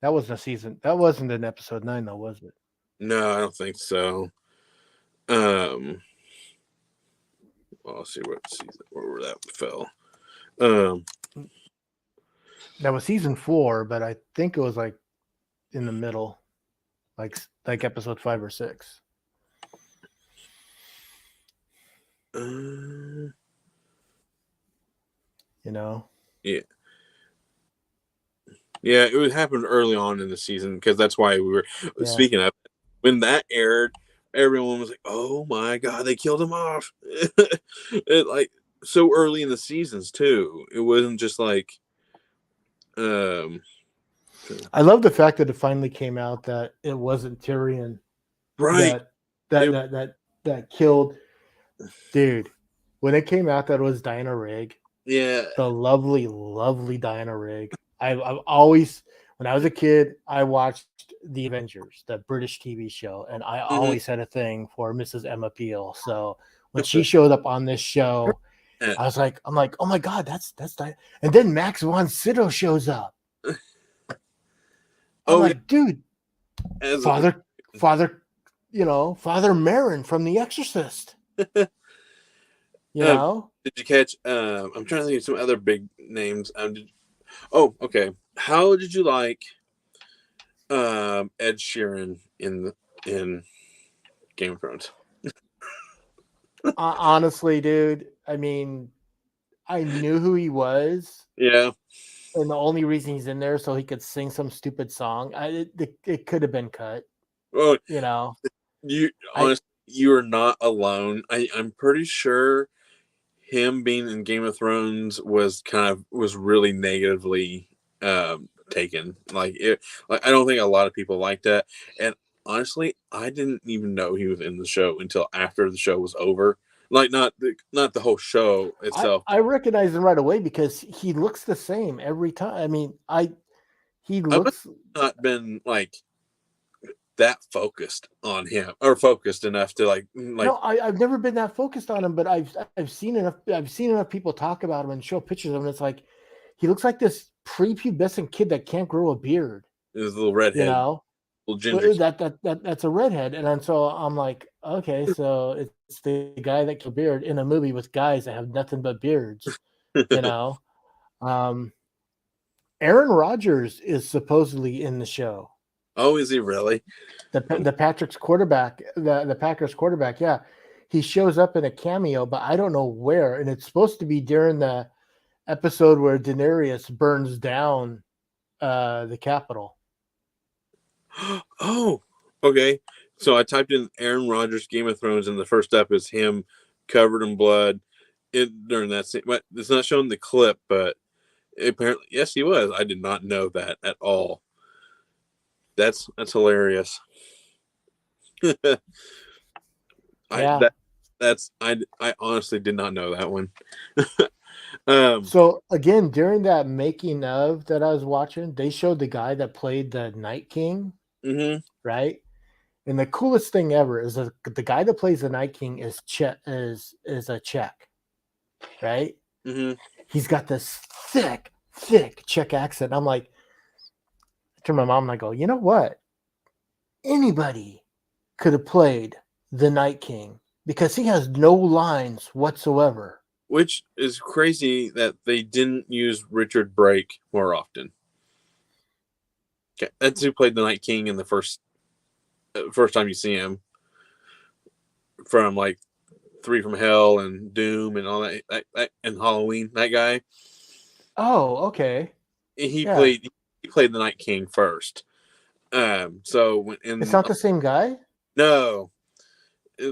That wasn't a season. That wasn't an episode 9, though, was it? No, I don't think so. Well, I'll see what season where that fell. That was season 4, but I think it was like in the middle, like episode 5 or 6. You know? Yeah. Yeah, it would happen early on in the season, because that's why we were speaking of it. When that aired, everyone was like, "Oh my god, they killed him off!" It like so early in the seasons too. It wasn't just like. I love the fact that it finally came out that it wasn't Tyrion, right? That killed, dude. When it came out that it was Diana Rigg, yeah, the lovely Diana Rigg. I've always, when I was a kid, I watched The Avengers, the British TV show, and I Hmm. always had a thing for Mrs. Emma Peel. So when she showed up on this show, Yeah. I'm like, oh my god, that's that. And then Max von Sydow shows up. I'm Oh yeah, like, dude, as a Father, Father, Father Marin from The Exorcist. You um, know, did you catch? I'm trying to think of some other big names. Oh, okay. How did you like Ed Sheeran in Game of Thrones? honestly, dude. I mean, I knew who he was, Yeah. and the only reason he's in there is so he could sing some stupid song. It could have been cut. Well, You know, you I honestly, you are not alone. I'm pretty sure him being in Game of Thrones was really negatively taken. Like I don't think a lot of people liked that. And honestly, I didn't even know he was in the show until after the show was over. Like not the whole show itself. I recognize him right away because he looks the same every time. I mean, I he I must looks not been like that focused on him or focused enough to like no, I've never been that focused on him, but I've seen enough people talk about him and show pictures of him. And it's like he looks like this prepubescent kid that can't grow a beard. his little You redhead, know, little ginger kid. that's a redhead, and then so I'm like, okay, so it's the guy that can beard in a movie with guys that have nothing but beards. You know, um, Aaron Rodgers is supposedly in the show. Oh, is he really? The Patrick's quarterback, the Packers quarterback. Yeah, he shows up in a cameo, but I don't know where. And it's supposed to be during the episode where Daenerys burns down the Capitol. Oh, okay. So I typed in Aaron Rodgers Game of Thrones, and the first step is him covered in blood during that scene. But it's not showing the clip, but apparently, yes, he was. I did not know that at all. That's hilarious. I Yeah. that that's I honestly did not know that one. um. So again, during that making of that I was watching, they showed the guy that played the Night King, Hmm. right? And the coolest thing ever is that the guy that plays the Night King is a Czech, right? Hmm. He's got this thick Czech accent. I'm like, to my mom and I go, you know what? Anybody could have played the Night King because he has no lines whatsoever. Which is crazy that they didn't use Richard Brake more often. Okay, that's who played the Night King in the first time you see him from like Three from Hell and Doom and all that and Halloween. That guy, Oh, okay. he Yeah. played he played the Night King first. So when It's in not the same guy? no,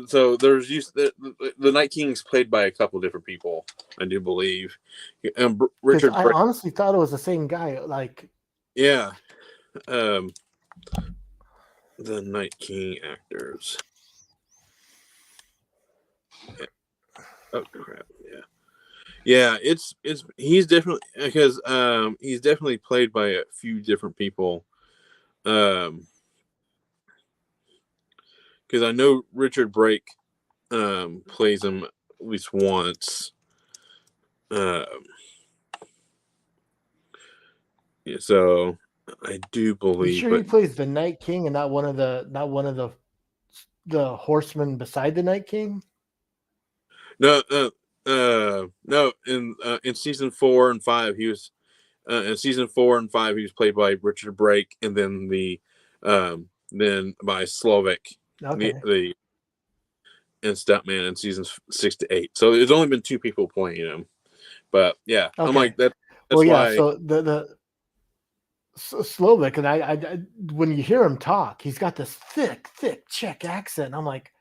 so there's used the Night King's played by a couple different people, I do believe. Because Richard I Brake, honestly thought it was the same guy. Like, yeah. Um, the Night King actors. Yeah. Oh crap! Yeah. Yeah, it's he's definitely because he's definitely played by a few different people. Um, because I know Richard Brake plays him at least once. Um, yeah, so I do you believe, sure he but plays the Night King and not one of the horsemen beside the Night King? no, no. In season 4 and 5, he was in season 4 and 5 he was played by Richard Brake, and then by Slovak, Okay. the and Stuntman in seasons 6 to 8. So there's only been two people playing him. But yeah, I'm like Okay. that. Well, That's yeah. why. So the Slovak, and when you hear him talk, he's got this thick Czech accent. And I'm like,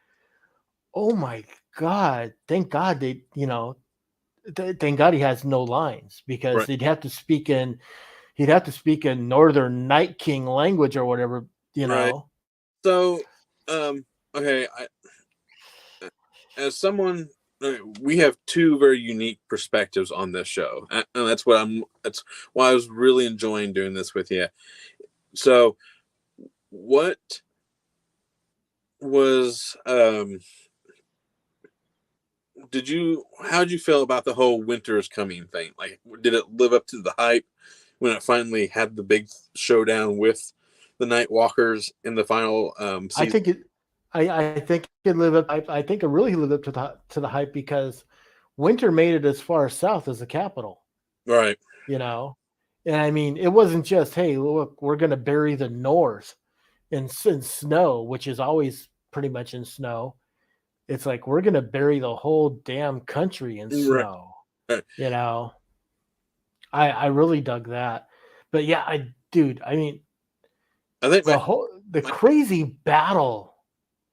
oh my god! Thank God thank God he has no lines because Right, he'd have to speak in Northern Night King language or whatever. You right. know. So, okay, as someone. we have two very unique perspectives on this show, and that's why I was really enjoying doing this with you. So, what was did you how did you feel about the whole winter is coming thing? Like, did it live up to the hype when it finally had the big showdown with the Night Walkers in the final I season? think it. I think it lived up. I think it really lived up to the hype because Winter made it as far south as the capital. Right. You know, and I mean, it wasn't just hey, look, we're going to bury the North in snow, which is always pretty much in snow. It's like we're going to bury the whole damn country in Right. snow. You know, I really dug that, but yeah, dude, I mean, I think the my crazy battle.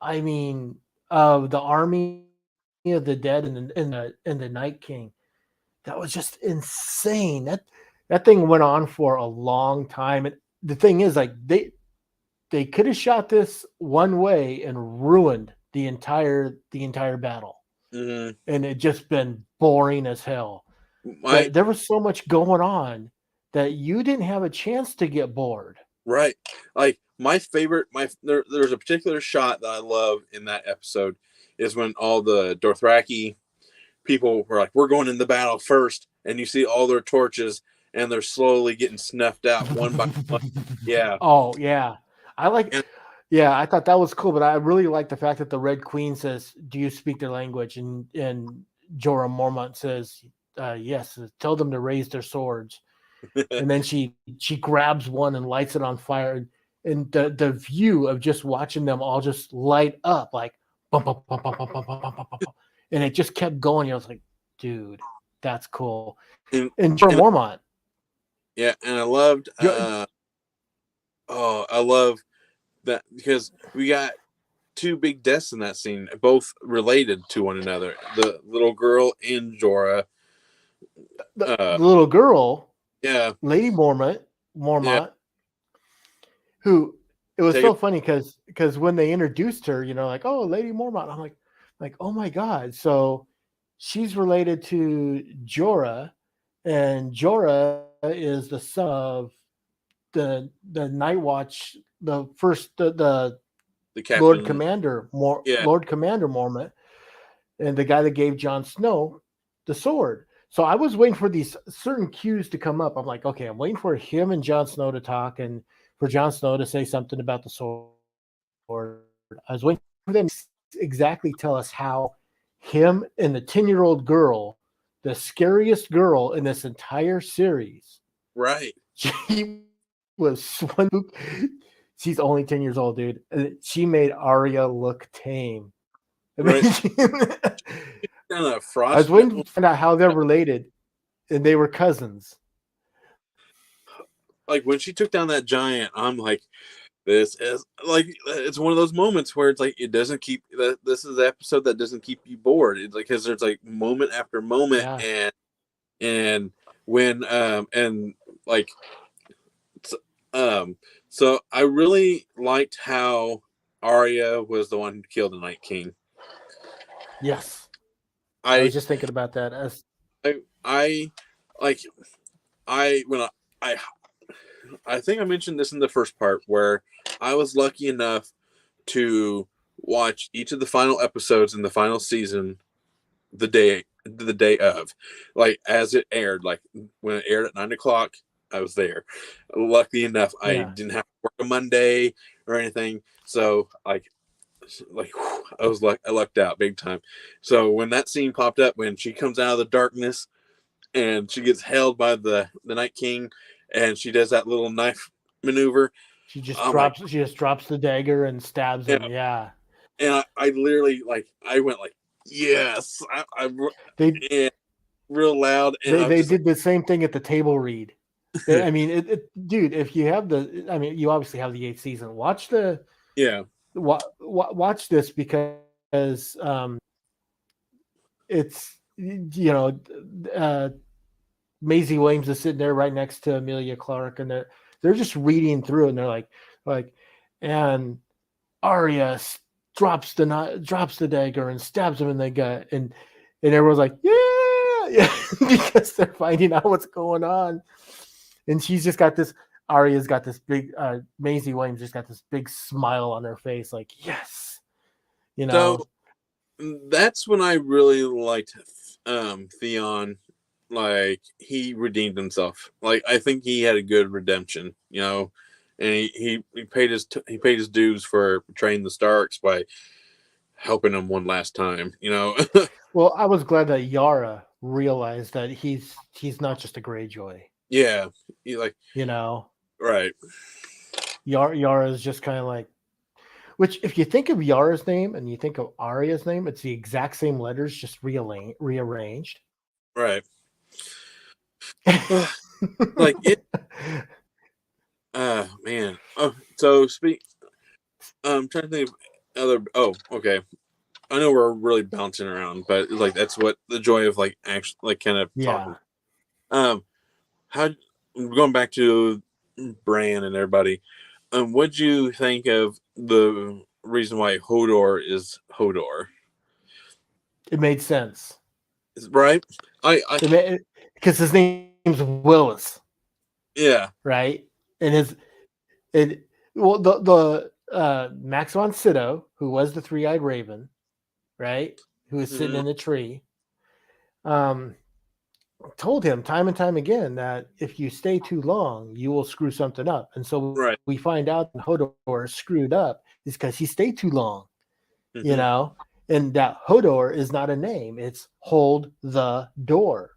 I mean, of the army of the dead and the Night King. That was just insane. That thing went on for a long time. And the thing is, like they could have shot this one way and ruined the entire battle, mhm, and it just been boring as hell. my But there was so much going on that you didn't have a chance to get bored. right, like my favorite, there's a particular shot that I love in that episode is when all the Dothraki people were like, "We're going in the battle first," and you see all their torches and they're slowly getting snuffed out one by one. Yeah, Oh yeah, I like. and Yeah, I thought that was cool, but I really like the fact that the Red Queen says, "Do you speak their language?" And Jorah Mormont says, "Yes." Tell them to raise their swords, and then she grabs one and lights it on fire, and the view of just watching them all just light up like bum, bum, bum, bum, bum, bum, bum, bum, bum, bum, bum. And it just kept going. I was like, dude, that's cool. and, And Jorah and Mormont, yeah, and I loved. Jo- Oh, I love that because we got two big deaths in that scene, both related to one another. The little girl in Jorah. the Uh, little girl, yeah, Lady Mormont, yeah. Mormont, who it was Take it. so funny because when they introduced her, like, oh, Lady Mormont, I'm like, oh my god, so she's related to Jorah, and Jorah is the son of the Night Watch, the first the The Lord captain. Commander Yeah, Lord Commander Mormont, and the guy that gave Jon Snow the sword. So I was waiting for these certain cues to come up. I'm like, okay, I'm waiting for him and Jon Snow to talk and for Jon Snow to say something about the sword. I was waiting for them to exactly tell us how him and the 10-year-old girl, the scariest girl in this entire series, right, she was one. She's only 10 years old, dude. She made Arya look tame. I right. mean, Kind of I was frostbitten. waiting to find out how they're related, and they were cousins. Like when she took down that giant, I'm like, this is like it's one of those moments where it's like it doesn't keep that. This is the episode that doesn't keep you bored. It's like because there's like moment after moment, Yeah. and when and like um so I really liked how Arya was the one who killed the Night King. Yes. I I was just thinking about that. As I like I when I I think I mentioned this in the first part where I was lucky enough to watch each of the final episodes in the final season the day of, like as it aired, like when it aired at 9 o'clock, I was there. Lucky enough, I yeah, didn't have to work a Monday or anything, so like I was like I lucked out big time. So when that scene popped up, when she comes out of the darkness and she gets held by the Night King, and she does that little knife maneuver. I'm like, she just drops the dagger and stabs yeah, him. Yeah. and I literally like I went like, yes, They and real loud, and they I was they just like, did the same thing at the table read. I mean, dude, if you have I mean, you obviously have the eighth season. yeah, Watch this because it's Maisie Williams is sitting there right next to Amelia Clark, and they're just reading through, and they're like, and Arya drops the dagger and stabs him in the gut, and and everyone's like, yeah, yeah, because they're finding out what's going on. And she's just got this. Arya's got this big. Maisie Williams just got this big smile on her face, like yes, you So know. that's when I really liked Theon. Like he redeemed himself. Like I think he had a good redemption, and he he paid his dues for betraying the Starks by helping them one last time. Well, I was glad that Yara realized that he's not just a Greyjoy. Yeah, he like You know, right, Yara is just kind of like. Which, if you think of Yara's name and you think of Arya's name, it's the exact same letters, just rearranged. right. Like it. Man. Oh, so speak. I'm trying to think of other. Oh, okay. I know we're really bouncing around, but like that's what the joy of like actually like kind of talking. Yeah, Um, how going back to Bran and everybody. What'd you think of the reason why Hodor is Hodor? it made sense. Right? I, It made because his name's Willis, yeah. right? And his it well the Max von Sydow, who was the three-eyed raven, right, who was sitting Mhm. in a tree, um, told him time and time again that if you stay too long, you will screw something up. And so Right. we find out that Hodor screwed up is because he stayed too long, you Hmm. know, and that Hodor is not a name. It's hold the door.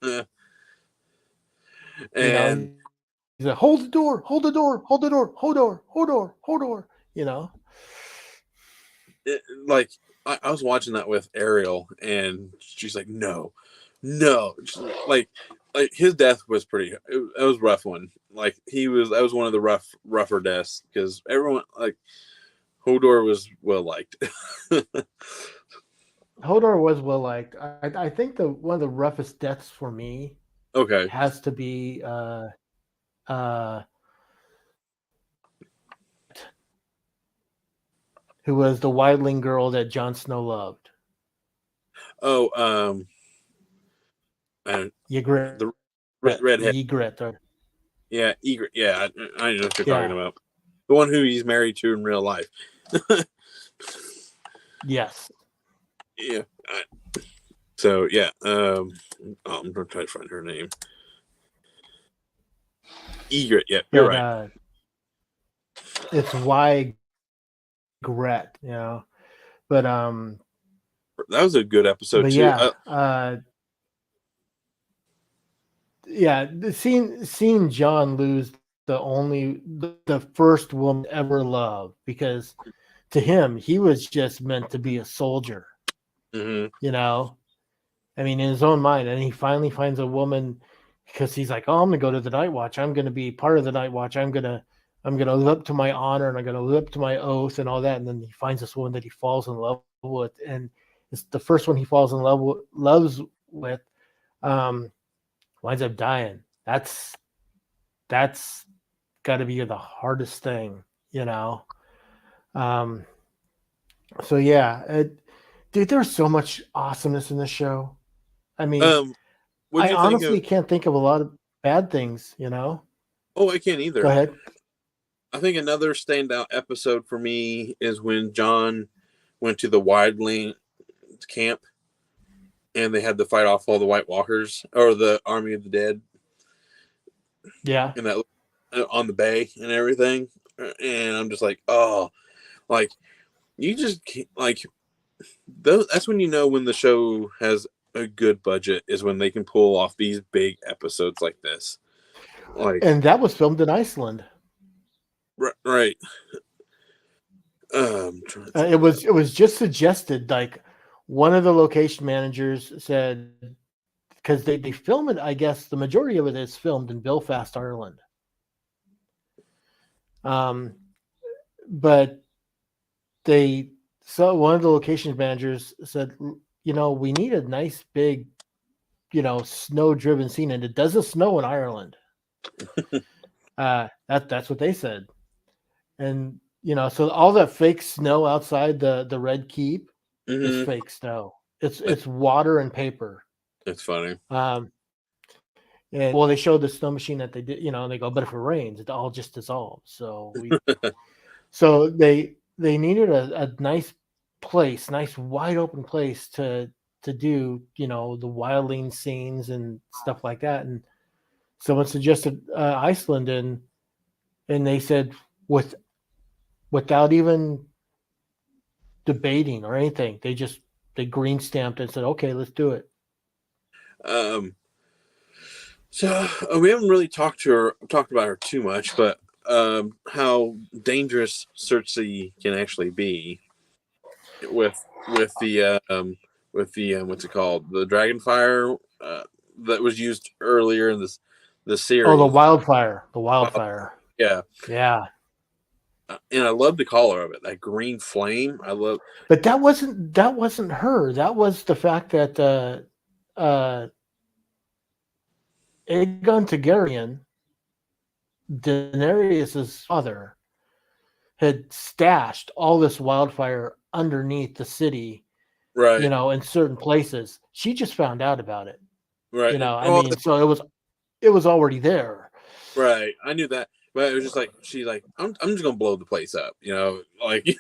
You know, And he's like, hold the door, hold the door, hold the door, Hodor, Hodor, Hodor, you know. like I was watching that with Ariel, and she's like, "No, no." Like his death was it was a rough one. Like that was one of the rougher deaths because everyone like Hodor was well liked. Hodor was well liked. I think the one of the roughest deaths for me Okay. has to be uh who was the wildling girl that Jon Snow loved. Oh, and Ygritte. the redhead. Ygritte. Yeah, Egret. Yeah, I know what you're talking Yeah. about. The one who he's married to in real life. Yes. Yeah. So yeah. I'm gonna try to find her name. Egret. Yeah, you're But right. it's Ygritte, you know. But That was a good episode but too. yeah, yeah, seeing John lose the first woman ever loved, because to him he was just meant to be a soldier, Mm-hmm. you know. I mean, in his own mind, and he finally finds a woman because he's like, "Oh, I'm gonna go to the Night Watch. I'm gonna be part of the Night Watch. I'm gonna live up to my honor, and I'm gonna live up to my oath and all that." And then he finds this woman that he falls in love with, and it's the first one he falls in loves with. Um, Winds up dying. That's got to be the hardest thing, you know. Um, so yeah, dude, there's so much awesomeness in this show. I mean, What'd I you think of? honestly can't think of a lot of bad things, you know. Oh, I can't Go either. ahead. I think another standout episode for me is when John went to the Wildling camp and they had to fight off all the White Walkers or the Army of the Dead Yeah. and that on the bay and everything. And I'm just like, oh, like you just can't, like that's when you know when the show has a good budget is when they can pull off these big episodes like this. Like And that was filmed in Iceland. right. Trying to think It was just suggested, like one of the location managers said, because they film it. I guess the majority of it is filmed in Belfast, Ireland. Um, but they so one of the location managers said, we need a nice big, snow driven scene, and it doesn't snow in Ireland. That's what they said. And so all that fake snow outside the Red Keep is mm-hmm. fake snow. It's water and paper. It's funny. Um, and well, they showed the snow machine that they did, and they go, but if it rains, it all just dissolves. So they needed a nice place, nice wide open place to do, the wildling scenes and stuff like that. And someone suggested Iceland, and they said with without even debating or anything, they green stamped and said, okay, let's do it. Um, so we haven't really talked about her too much, but how dangerous Cersei can actually be with what's it called, the dragon fire that was used earlier in the Oh, series. the wildfire. Yeah, Yeah. and I love the color of it, that green flame. I love. But that wasn't her. That was the fact that uh Aegon Targaryen, Daenerys' father, had stashed all this wildfire underneath the city, Right, in certain places. She just found out about it. right. I Oh, mean, so it was already there. right. I knew that, but it was just like she like I'm just gonna blow the place up, like.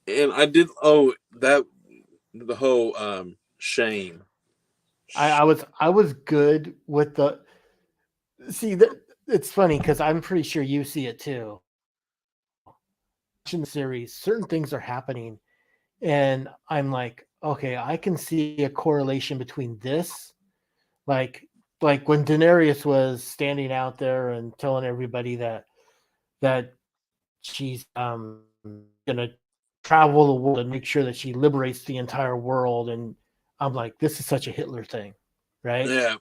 And I did. Oh, that the whole shame. I was good with the see that it's funny because I'm pretty sure you see it too. Watching the series, certain things are happening, and I'm like, okay, I can see a correlation between this, like like when Daenerys was standing out there and telling everybody that she's gonna travel the world and make sure that she liberates the entire world, and I'm like, this is such a Hitler thing, right? Yeah.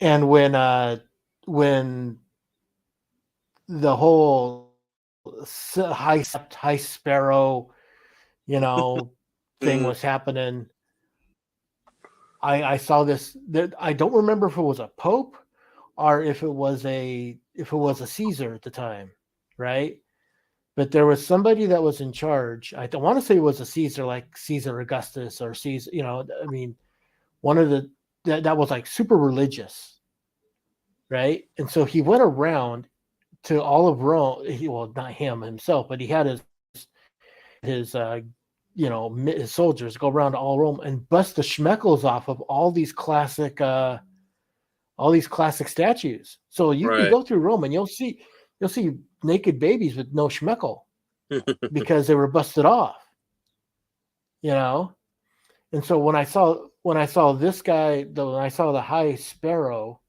And when the whole high sparrow, thing Mm, was happening, I saw this. That I don't remember if it was a pope or if it was a Caesar at the time, right? But there was somebody that was in charge. I don't want to say it was a Caesar, like Caesar Augustus or Caesar. I mean, one of the that was like super religious, right? And so he went around to all of Rome. Well, not him himself, but he had his soldiers go around to all Rome and bust the schmeckles off of all these classic statues. So you can right. go through Rome and you'll see naked babies with no schmeckle because they were busted off. You know, and so when I saw this guy, when I saw the high sparrow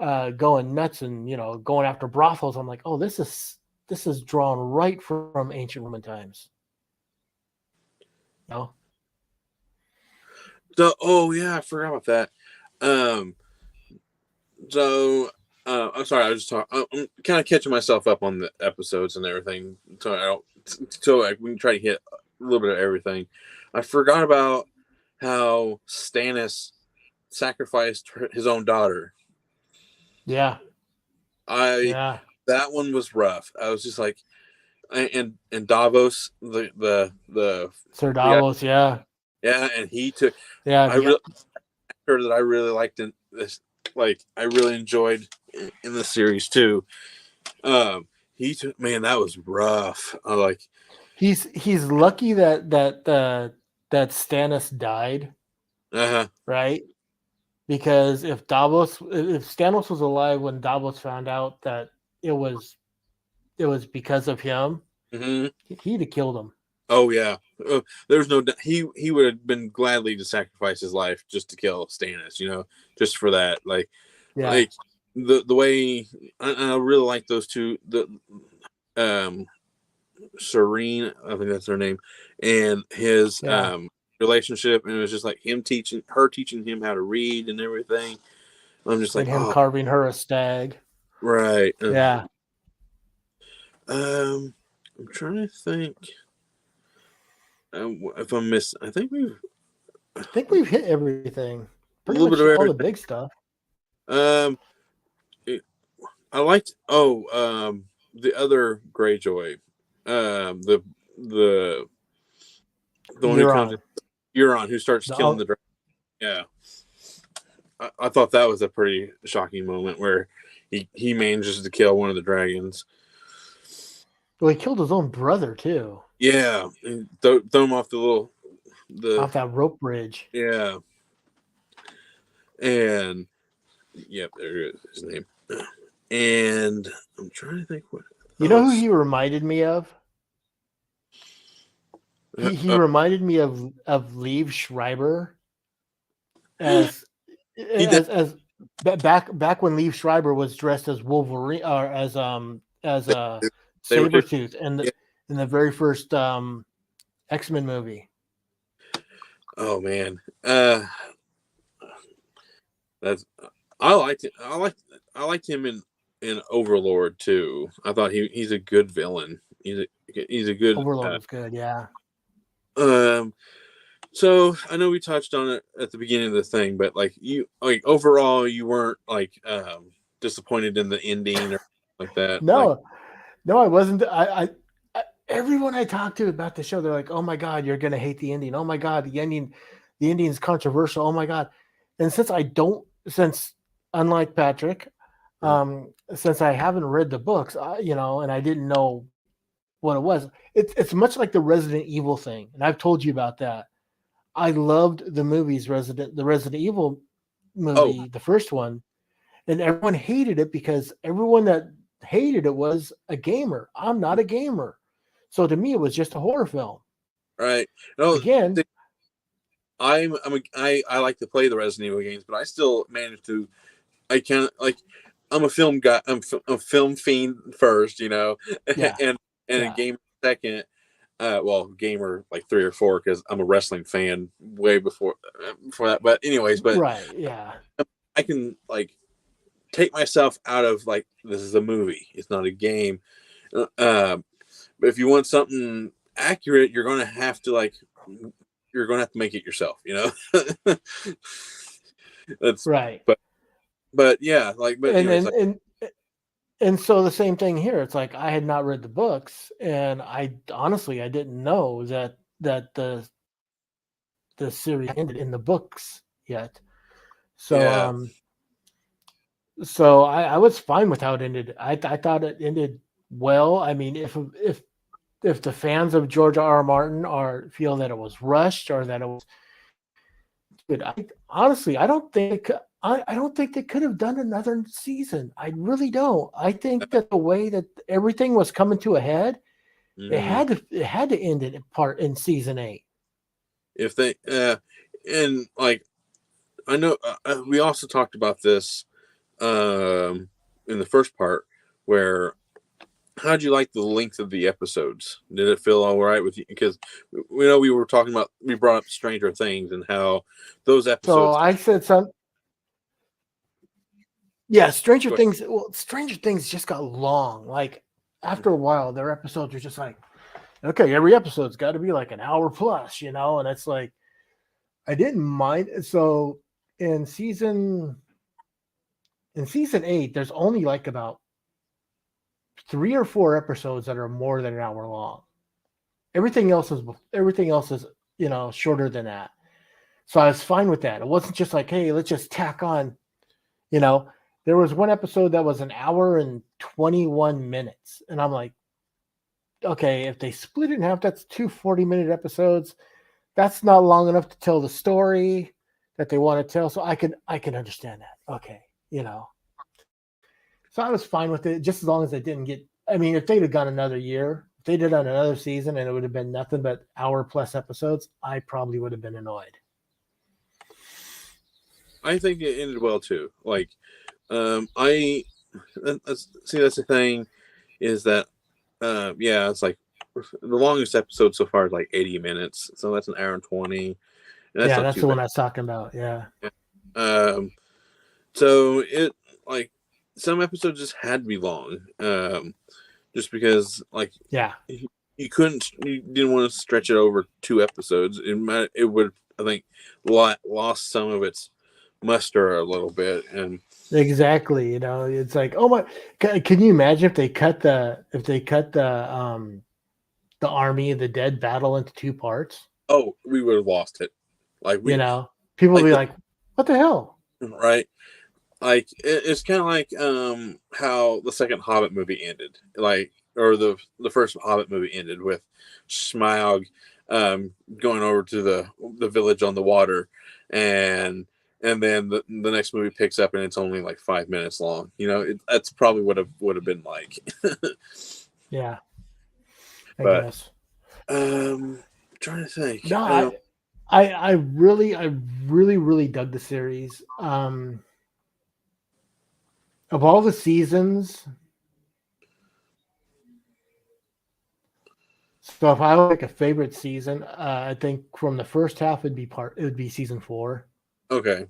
going nuts and going after brothels, I'm like, oh, this is drawn right from ancient Roman times. You know? So, oh yeah, I forgot about that. Um, so I'm sorry, I was just talking. I'm kind of catching myself up on the episodes and everything, so I don't. So like, we can try to hit a little bit of everything. I forgot about how Stannis sacrificed his own daughter. Yeah, I yeah. That one was rough. I was just like, and Davos, Sir the guy, Davos, yeah, yeah, and he took. yeah, I really Her that I really liked in this, like I really enjoyed in the series too. He took, man, that was rough. I like, he's lucky that Stannis died, uh right? Because if Stannis was alive when Davos found out that it was it was because of him, hmm he'd have killed him. oh yeah. There's no he would have been gladly to sacrifice his life just to kill Stannis, just for that. Yeah, Like the way I really like those two, the um Serene, I think that's her name, and his yeah. relationship, and it was just like teaching him how to read and everything. I'm just like, And him oh, carving her a stag. right. Yeah, I'm trying to think if I miss. I think we've I think we've hit everything, a pretty little bit much of all the everything. big stuff. Um, it- I liked. The other Greyjoy, the the the one who You're comes in, on. Euron, who starts The, killing the dragon. Yeah, I thought that was a pretty shocking moment where he manages to kill one of the dragons. well, he killed his own brother too, Yeah, and throw him off the off that rope bridge. yeah, and yep, there is his name. And I'm trying to think what You know who else. he reminded me of? He Uh, reminded me of Liev Schreiber as he did back when Liev Schreiber was dressed as Wolverine or as saber tooth. Sabretooth Yeah. in the very first X-Men movie. Oh man, that's I liked it. I liked him in Overlord too. I thought he's a good villain. He's a good. Overlord was good, yeah. Um. So I know we touched on it at the beginning of the thing, but like overall, you weren't like disappointed in the ending or like that. Like No, no, I wasn't. Everyone I talked to about the show, they're like, "Oh my god, you're gonna hate the ending. Oh my god, the ending's controversial. Oh my god." And since unlike Patrick, since I haven't read the books, and I didn't know what it was, it's much like the Resident Evil thing, and I've told you about that. I loved the Resident Evil oh movie, the first one, and everyone hated it because everyone that hated it was a gamer. I'm not a gamer. So to me, it was just a horror film. right, no. Again, I like to play the Resident Evil games, but I still manage to. I can't like. I'm a film guy. I'm a film fiend first, yeah, and a yeah, gamer second. Well, gamer like 3 or 4 because I'm a wrestling fan way before that. But anyways, but right, yeah, I can like take myself out of like this is a movie. It's not a game. But if you want something accurate, you're gonna have to make it yourself. That's right. but yeah, but And anyways, and and and so the same thing here. It's like I had not read the books, and I honestly I didn't know that the series ended in the books yet. So yeah. I was fine with how it ended. I thought it ended well. I mean, if the fans of George R. R. Martin are feel that it was rushed or that it was good, honestly I don't think I don't think they could have done another season. I really don't. I think that the way that everything was coming to a head, Hmm. it had to end in season 8. If they and like I know we also talked about this in the first part where how'd you like the length of the episodes? Did it feel all right with you? Because we know we brought up Stranger Things and how those So episodes. I said some yeah, Go Stranger Things just got long. Like after a while, their episodes are just like, okay, every episode's got to be like an hour plus, and it's like I didn't mind. So in season in season 8, there's only like about 3 or 4 episodes that are more than an hour long. Everything else is shorter than that. So I was fine with that. It wasn't just like, hey, let's just tack on. You know, there was one episode that was an hour and 21 minutes, and I'm like, okay, if they split it in half, that's 2 40-minute episodes. That's not long enough to tell the story that they want to tell. So I can understand that. Okay, So I was fine with it, just as long as they didn't get. I mean, if they'd have gone another year, if they did on another season, and it would have been nothing but hour plus episodes, I probably would have been annoyed. I think it ended well too. Like, I see that's the thing is that, yeah, it's like the longest episode so far is like 80 minutes, so that's an hour and 20, and that's Yeah, not that's too the bad. one I was talking about. Yeah, Um, so it like some episodes just had to be long, just because like yeah, you didn't want to stretch it over 2 episodes. It would I think lost some of its muster a little bit, and exactly. It's like, oh my, can you imagine if they cut the army of the dead battle into 2 parts? Oh, we would have lost it. Like You we know, people would like be the like, "What the hell?" right. Like it's kind of like how the second Hobbit movie ended, like or the first Hobbit movie ended with Smaug going over to the village on the water, and and then the next movie picks up and it's only like 5 minutes long. You know, that's probably what it would have been like. Yeah, I But guess. trying to think. No, I really, really dug the series. Of all the seasons, so if I would pick a favorite season, I think from the first half it would be season 4. Okay,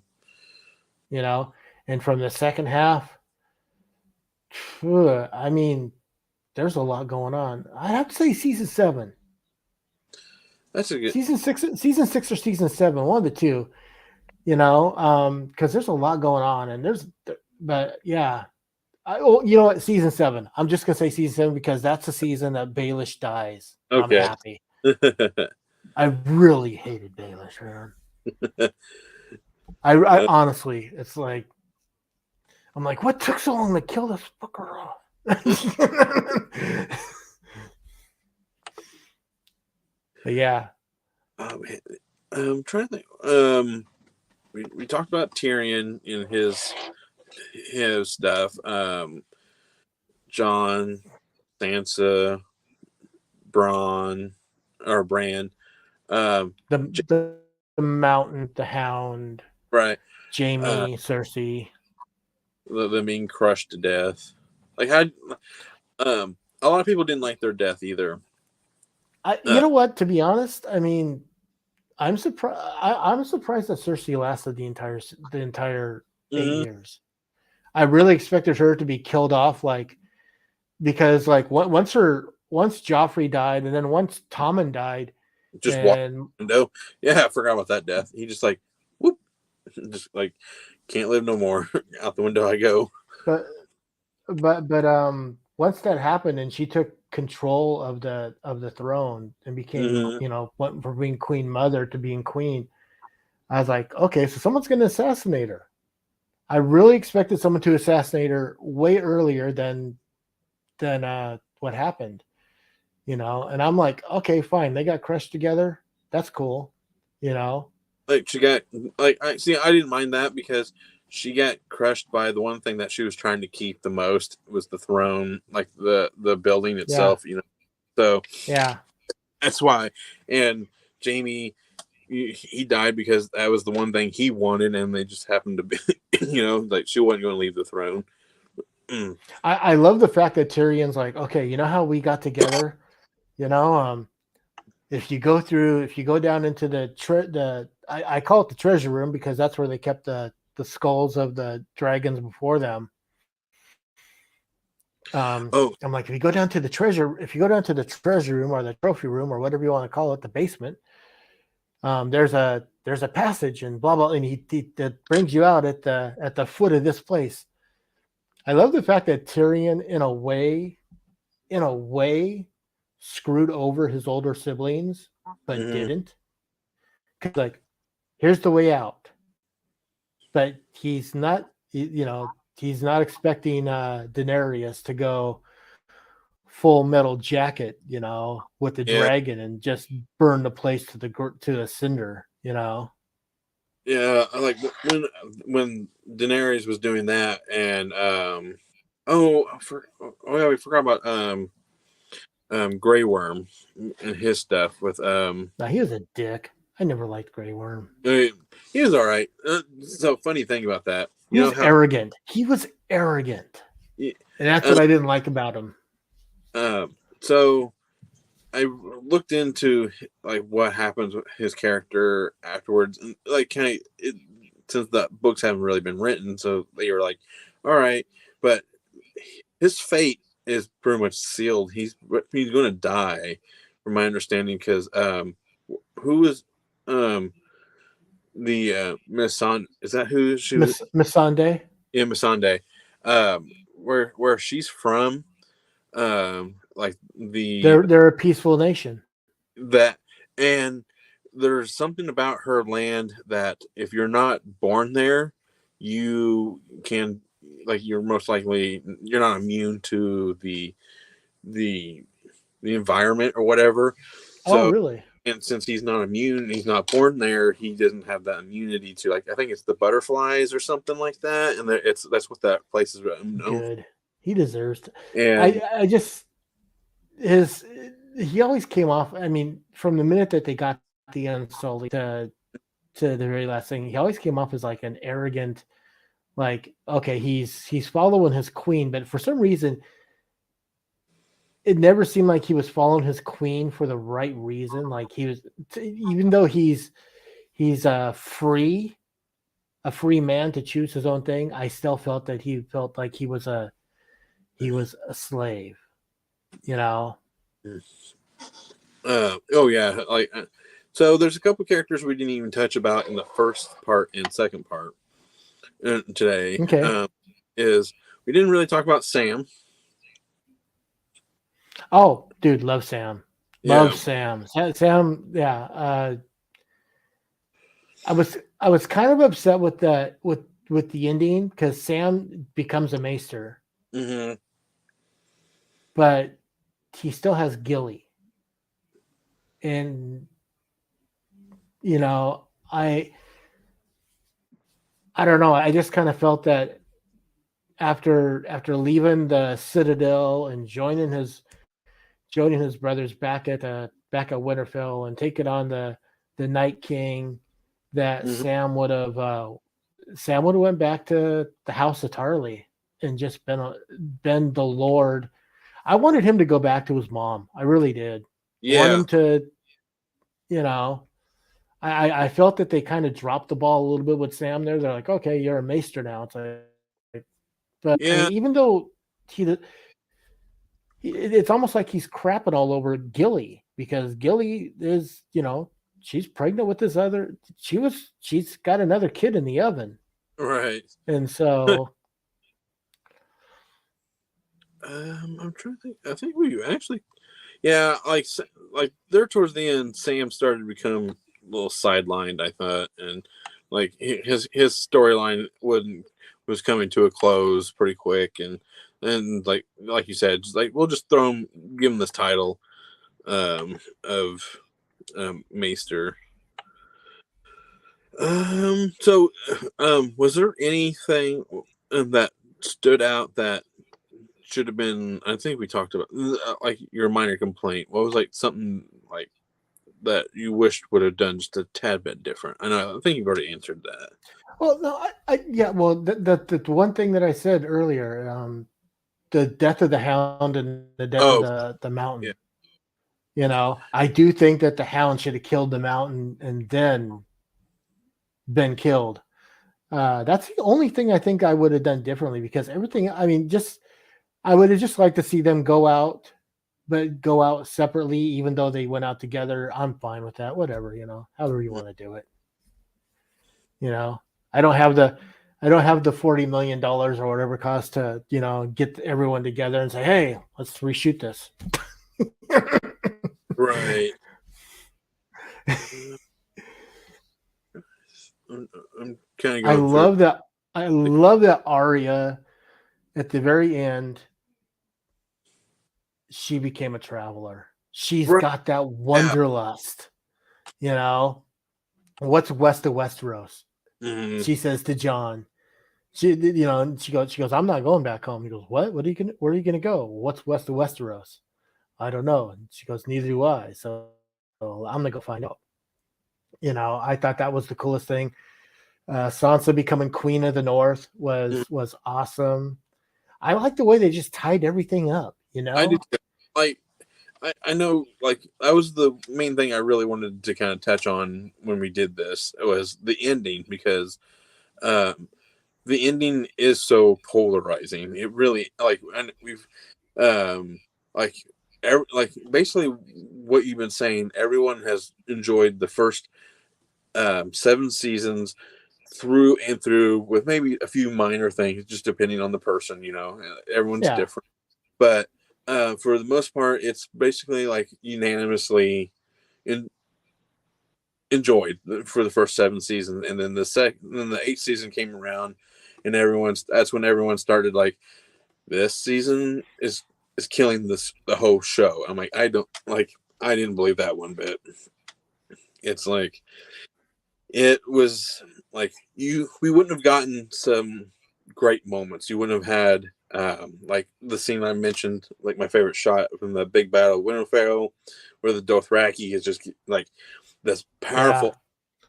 You know, and from the second half, I mean, there's a lot going on. I'd have to say season 7, that's a good. season 6 or season 7, one of the two. You know, because there's a lot going on, and but yeah, you know what? Season 7. I'm just gonna say season 7 because that's the season that Baelish dies. I'm Okay. happy. I really hated Baelish, man. I honestly, it's like I'm like, what took so long to kill this fucker off? But yeah, Man, I'm trying to think. We talked about Tyrion in his stuff. John, Sansa, Braun, or Bran. Um, the the mountain, the hound, right. Uh, Jamie, Cersei. them being crushed to death. Like how a lot of people didn't like their death either. You Uh, know what? To be honest, I mean, I'm surprised. I'm surprised that Cersei lasted the entire 8 mhm. years. I really expected her to be killed off, like because like once Joffrey died, and then once Tommen died, Just walk and out the window. Yeah, I forgot about that death. He just like whoop, just like can't live no more. Out the window I go. but once that happened, and she took control of the throne and became, Hmm. went from being queen mother to being queen. I was like, okay, so someone's going to assassinate her. I really expected someone to assassinate her way earlier than what happened, And I'm like, okay, fine, they got crushed together. That's cool, you know. Like she got like I see. I didn't mind that because she got crushed by the one thing that she was trying to keep the most was the throne, like the building Yeah, itself. You know, so yeah. that's why. And Jamie, he died because that was the one thing he wanted, and they just happened to be, like she wasn't going to leave the throne. Mm. I love the fact that Tyrion's like, okay, you know how we got together, you know. If you go down into I call it the treasure room because that's where they kept the skulls of the dragons before them. Oh, I'm like, if you go down to the treasure room or the trophy room or whatever you want to call it, the basement, there's a passage and blah blah, and he that brings you out at the foot of this place. I love the fact that Tyrion, in a way, screwed over his older siblings, but mm-hmm. didn't. Cause like, here's the way out, but he's not expecting Daenerys to go full metal jacket, with the Yeah, dragon and just burn the place to a cinder. yeah. I like when Daenerys was doing that, and oh, oh yeah, we forgot about Grey Worm and his stuff with Now he was a dick. I never liked Grey Worm. uh, he was all right. So funny thing about that, He you know was how arrogant. He was arrogant, y- and that's uh, what I didn't like about him. so I looked into like what happens with his character afterwards, and like kind of since the books haven't really been written, so they were like, all right, but his fate is pretty much sealed. He's going to die, from my understanding, because who was um the Miss Son? Is that who she was? Miss Sunday. Yeah, Missandei. Where she's from, like They're a peaceful nation. that and there's something about her land that if you're not born there, you can, like, you're most likely, you're not immune to the the environment or whatever. Oh, So, really? and since he's not immune, he's not born there, he doesn't have that immunity to, like, I think it's the butterflies or something like that, and it's that's what that place is known for. Good. He deserves to. And I just his he always came off. I mean, from the minute that they got the Unsullied to the very last thing, he always came off as like an arrogant, like, okay, he's following his queen, but for some reason, it never seemed like he was following his queen for the right reason. Like he was, even though he's a free man to choose his own thing. I still felt that he felt like he was a slave. You know? oh yeah, like, so there's a couple characters we didn't even touch about in the first part and second part today. Okay. Is we didn't really talk about Sam. Oh, dude, love Sam. Love Yeah. Sam. Sam, yeah. I was kind of upset with the ending because Sam becomes a maester, Hmm. but he still has Gilly, and you know, I don't know. I just kind of felt that after leaving the Citadel and joining his brothers back at Winterfell and taking on the Night King, that Hmm. Sam would have went back to the House of Tarly and just been the Lord. I wanted him to go back to his mom. I really did. Want Yeah. him to, you know. I felt that they kind of dropped the ball a little bit with Sam there. They're like, okay, you're a maester now. It's like, but I Yeah. mean, even though he it's almost like he's crapping all over Gilly because Gilly is, she's pregnant with this other. She's got another kid in the oven, Right. and so I'm trying to think. I think we actually, yeah, like there towards the end, Sam started to become a little sidelined, I thought, and like his storyline wouldn't was coming to a close pretty quick, and like you said, just like we'll just give him this title of Maester. So, was there anything that stood out that should have been? I think we talked about like your minor complaint. What was like something like that you wished would have done just a tad bit different? I know. I think you've already answered that. well, no, yeah, well, the one thing that I said earlier, the death of the Hound and the death of Oh, the yeah. Mountain. I do think that the Hound should have killed the Mountain and then been killed. That's the only thing I think I would have done differently because everything. I mean, just I would have just liked to see them go out, but go out separately, even though they went out together. I'm fine with that. Whatever, however you want to do it. You know, I don't have the $40 million or whatever it costs to get everyone together and say, hey, let's reshoot this. Right. Uh, I'm kind of I going through. love that. I love that Arya at the very end. She became a traveler. She's Right. got that Yeah. wanderlust. You know, what's west of Westeros? Hmm. She says to John. And she goes, I'm not going back home. He goes, what? Where are you gonna go? What's west of Westeros? I don't know. And she goes, neither do I. So I'm gonna go find out. I thought that was the coolest thing. Sansa becoming Queen of the North was awesome. I like the way they just tied everything up. I do too. Like I know, like that was the main thing I really wanted to kind of touch on when we did this. It was the ending because um, the ending is so polarizing. It really and we've um, like like basically what you've been saying. Everyone has enjoyed the first 7 seasons through and through, with maybe a few minor things, just depending on the person. Everyone's Yeah, different, but for the most part, it's basically like unanimously in, enjoyed for the first 7 seasons, and then then the 8th season came around, and that's when everyone started like, this season is killing the whole show. I'm like, I didn't believe that one bit. It's like it was like we wouldn't have gotten some great moments. You wouldn't have had like the scene I mentioned, like my favorite shot from the big battle of Winterfell, where the Dothraki is just like this Yeah. powerful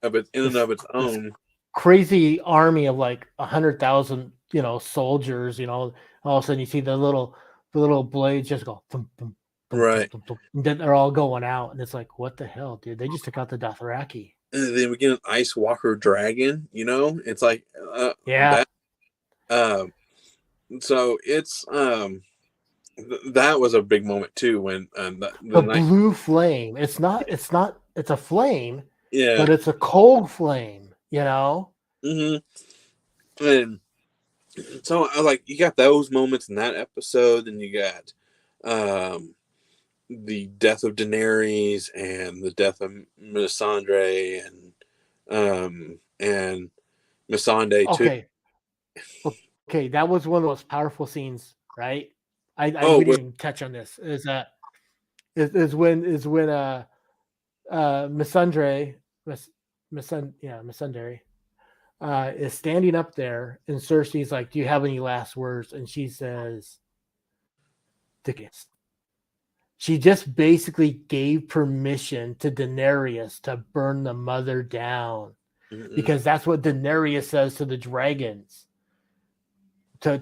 of it in and This of its this own. crazy army of like 100,000, soldiers. All of a sudden you see the little blades just go thump, thump, thump, thump, Right. thump, thump, and then they're all going out, and it's like, what the hell, dude? They just took out the Dothraki. And then we get an Ice Walker dragon, it's like Yeah, that. Um, so that was a big moment too when the the night. blue flame. It's not. It's not. It's a flame, Yeah. but it's a cold flame. You know. Hmm. And so I like you got those moments in that episode, and you got um the death of Daenerys and the death of Melisandre and Missandei too. Okay. Okay. That was one of the most powerful scenes, right? I Oh we well, didn't even touch on this. Is when Missandre, Missandre, is standing up there, and Cersei's like, "Do you have any last words?" And she says, "The kiss." She just basically gave permission to Daenerys to burn the mother down, mm-mm. because that's what Daenerys says to the dragons to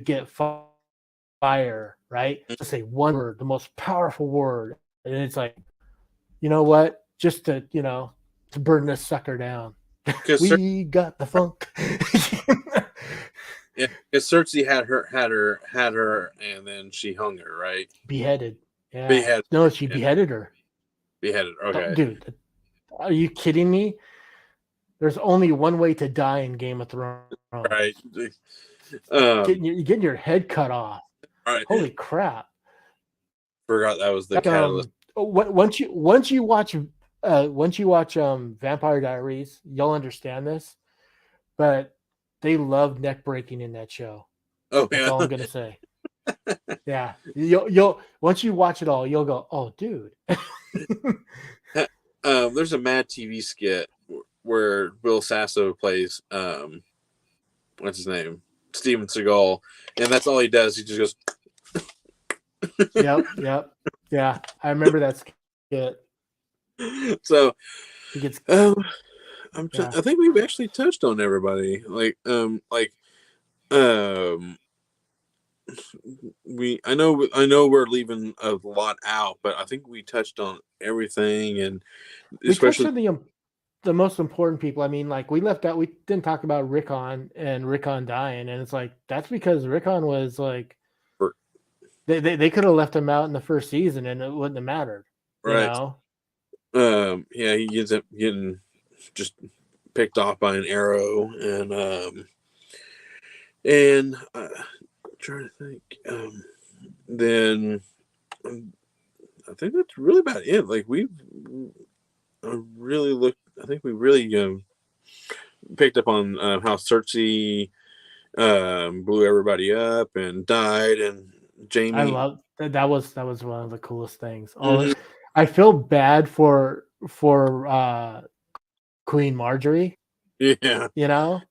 get fire, right? To say one word, the most powerful word, and it's like, you know what? Just to burn this sucker down. Because We got the funk. yeah, because Cersei had her, and then she hung her, right? Beheaded. Yeah. Beheaded. No, she Yeah, beheaded her. beheaded. Okay, Dude, are you kidding me? There's only one way to die in Game of right. Thrones. Um, Getting your head cut off. right. Holy crap. Forgot that was the Like catalyst. once you watch Vampire Diaries, you'll understand this. But they love neck breaking in that show. Oh That's yeah. all I'm gonna say. Yeah, you'll once you watch it all, you'll go, "Oh, dude." There's a Mad TV skit where Bill Sasso plays what's his name, Steven Seagal, and that's all he does. He just Yep, yep, yeah. I remember that skit. goes. So He gets, um, yeah. I think we've actually touched on everybody. Um I know we're leaving a lot out, but I think we touched on everything, and We touched especially on the most important people. I mean, like, we left out. We didn't talk about Rickon and Rickon dying, and it's like that's because Rickon was like for they could have left him out in the first season, and it wouldn't have mattered. You right. know. Yeah, he ends up getting just picked off by an arrow, and I'm trying to think. Then I think that's really about it. Like we've really looked. I think we really picked up on how Cersei blew everybody up and died, and I Jamie. love that. That was one of the coolest things. Mhm. I feel bad for Queen Marjorie, Yeah, you know,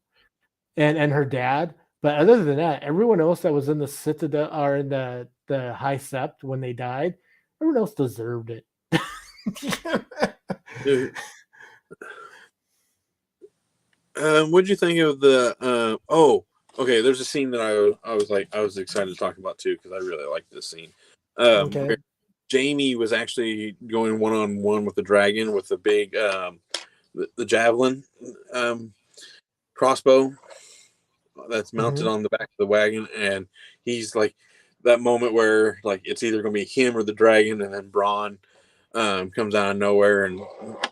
and her dad. But other than that, everyone else that was in the Citadel or in the High Sept when they died, everyone else deserved it. what'd you think of the? Oh, okay. There's a scene that I was excited to talk about too because I really like this scene. Okay. Where Jamie was actually going one on one with the dragon with the big the javelin crossbow that's mounted Hmm. on the back of the wagon, and he's like that moment where like it's either gonna be him or the dragon, and then Braun comes out of nowhere and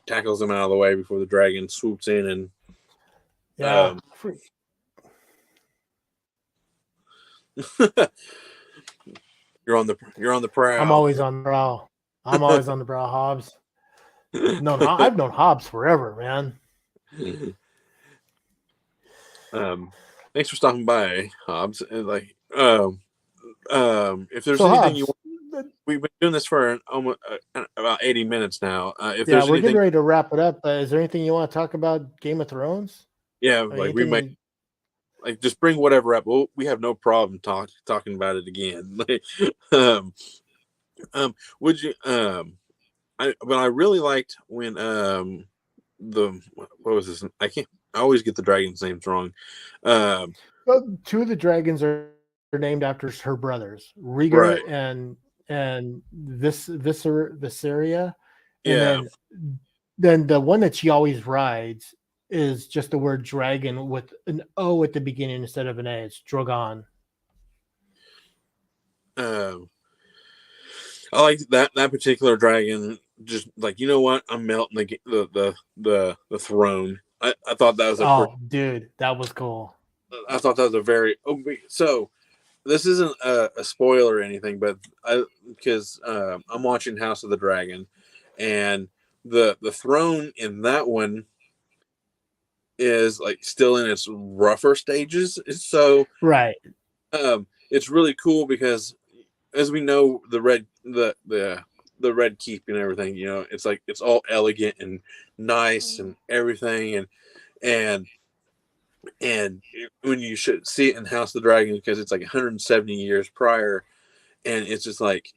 tackles him out of the way before the dragon swoops in and Yeah. um, you're on the I'm prowl. always on the prowl. I'm always on the prowl, Hobbs. I've known Hobbs forever, man. um, Thanks for stopping by, Hobbs. And like, if there's So anything you Hobbs, want, we've been doing this for almost about 80 minutes now. If yeah, there's we're getting anything, ready to wrap it up. Is there anything you want to talk about Game of Thrones? yeah, Or like we might anything? like just bring whatever up. We have no problem talking about it again. Like, um, would you but I really liked when the what was this? I always get the dragons' names wrong. Um, Well, two of the dragons are named after her brothers, right. Rhaegar and Viseria, and Yeah. then the one that she always rides is just the word dragon with an O at the beginning instead of an A. It's Drogon. Um, I like that particular dragon. Just like, you know what, I'm melting the throne. I thought that was a pretty. Oh, dude, that was cool. I thought that was a very. Oh, so this isn't a spoiler or anything, but I because I'm watching House of the Dragon, and the throne in that one is like still in its rougher stages. So Right. it's really cool because, as we know, the red keep and everything, it's like it's all elegant and nice and everything, and and when you should see it in House of the Dragon, because it's like 170 years prior, and it's just like,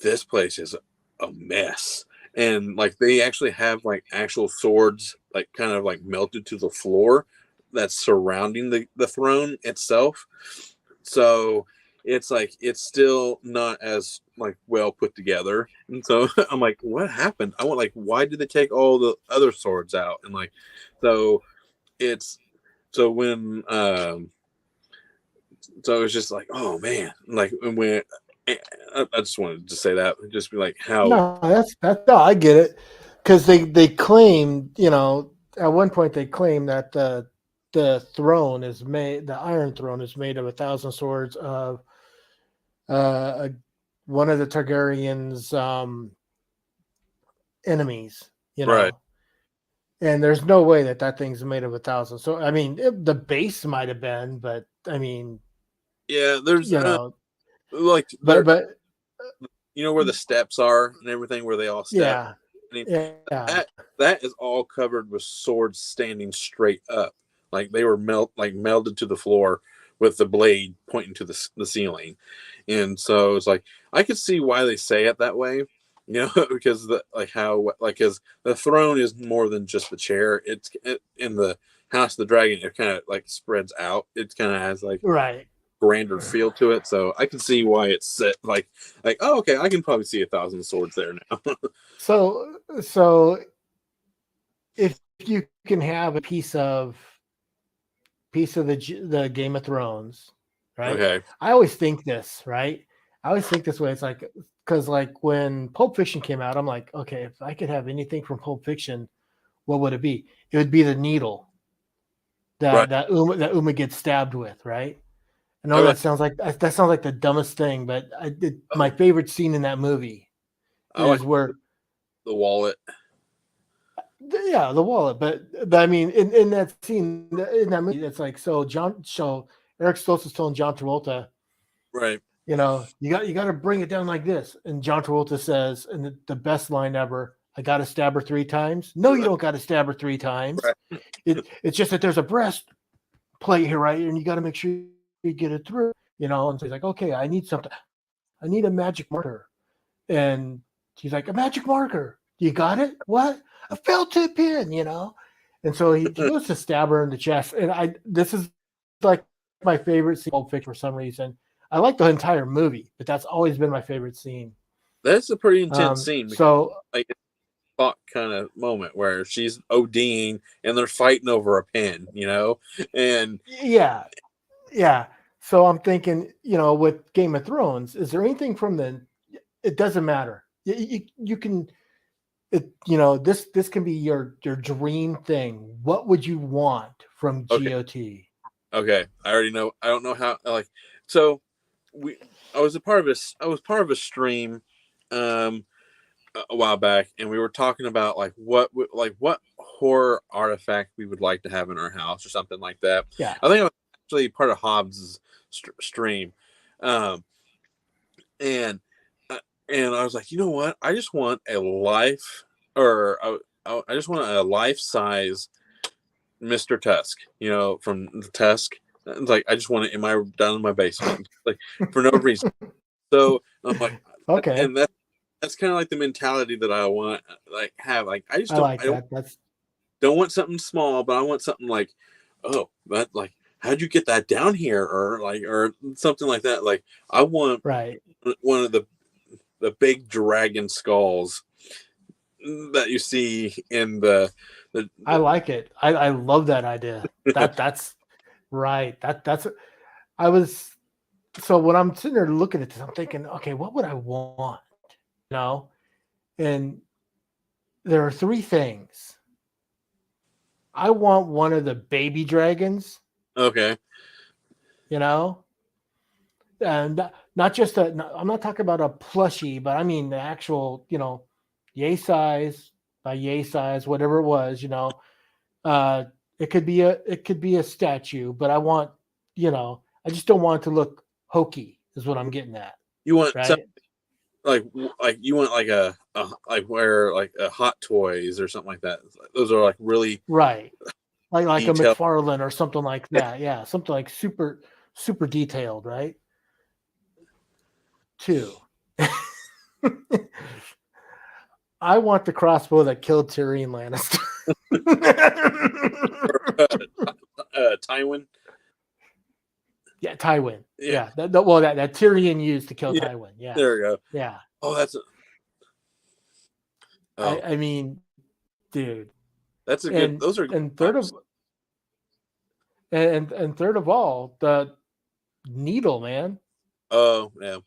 this place is a mess. And like they actually have like actual swords like kind of like melted to the floor that's surrounding the throne itself. So it's like it's still not as like well put together. And so I'm like, what happened? I want, like, why did they take all the other swords out? And like, so it's so when so it's just like, oh man, like when I just wanted to say that, just be like how. No, that's no, I get it. Because they claim, at one point they claim that the Iron Throne is made of 1,000 swords of uh, one of the Targaryens' enemies, Right. and there's no way that thing's made of 1,000. So I mean, the base might have been, but I mean, Yeah, there's you know, like but there, where the steps are and everything, where they all step. yeah, I mean, yeah, that is all covered with swords standing straight up, like they were melded to the floor with the blade pointing to the ceiling. And so it's like I could see why they say it that way, because the like how like because the throne is more than just the chair. In the House of the Dragon, it kind of like spreads out. It kind of has like right. grander feel to it. So I can see why it's set like, oh, okay, I can probably see 1,000 swords there now. So if you can have a piece of the Game of Thrones, right? Okay. I always think this, right? I always think this way. It's like because like when Pulp Fiction came out, I'm like, okay, if I could have anything from Pulp Fiction, what would it be? It would be the needle Right. that Uma gets stabbed with, right? I I know like that sounds like the dumbest thing, but my oh, favorite scene in that movie I like is where the wallet. yeah, the wallet. But I mean, in that scene, in that movie, it's like so Eric Stoltz is telling John Travolta, Right. you got to bring it down like this, and John Travolta says, and the best line ever, I got to stab her 3 times. No, you don't got to stab her 3 times. Right. It's just that there's a breast plate here, right, and you got to make sure you get it through. And so he's like, okay, I need something. I need a magic marker, and he's like, a magic marker. You got it? What? A felt tip pin, And so he goes to stab her in the chest. And this is like my favorite scene in Pulp Fiction for some reason. I like the entire movie, but that's always been my favorite scene. That's a pretty intense scene because, So like, it's a thought kind of moment where she's ODing and they're fighting over a pen, and yeah, yeah. So I'm thinking, with Game of Thrones, is there anything from the? It doesn't matter. You can this can be your dream thing. What would you want from okay, GOT? okay, I already know. I don't know how. Like, so we, I was part of a stream. Um, a while back, and we were talking about like what horror artifact we would like to have in our house or something like that. Yeah. I think it was actually part of Hobbs's stream, um, and and I was like, you know what? I just want a life, or I just want a life size Mr. Tusk, from the Tusk. It's like I just want it down in my basement, like for no reason. So I'm like, Okay. and that's kind of like the mentality that I want, like have. Like I just I don't, like I don't that. That's don't want something small, but I want something like, oh, but like, how'd you get that down here, or something like that. Like I want right. one of the big dragon skulls that you see in I the like it. I love that idea. That's right. That's I was so when I'm sitting there looking at this, I'm thinking, okay, what would I want? You know? And there are three things. I want one of the baby dragons, okay, you know, and not just I'm not talking about a plushie, but I mean the actual, yay size by yay size, whatever it was, Uh, it could be a statue, but I just don't want it to look hokey. Is what I'm getting at, you want something right? like you want like a like where like a Hot Toys or something like that. Those are like really Right, like a detailed. McFarlane or something like that. Yeah, something like super detailed, right? Two. I want the crossbow that killed Tyrion Lannister. Tywin. Yeah, Tywin. Yeah, Yeah, that Tyrion used to kill yeah. Tywin. Yeah, There we go. yeah. Oh, oh, I mean, dude, that's a good. and Those are good and third props. of and third of all, the needle, man. Oh, yeah.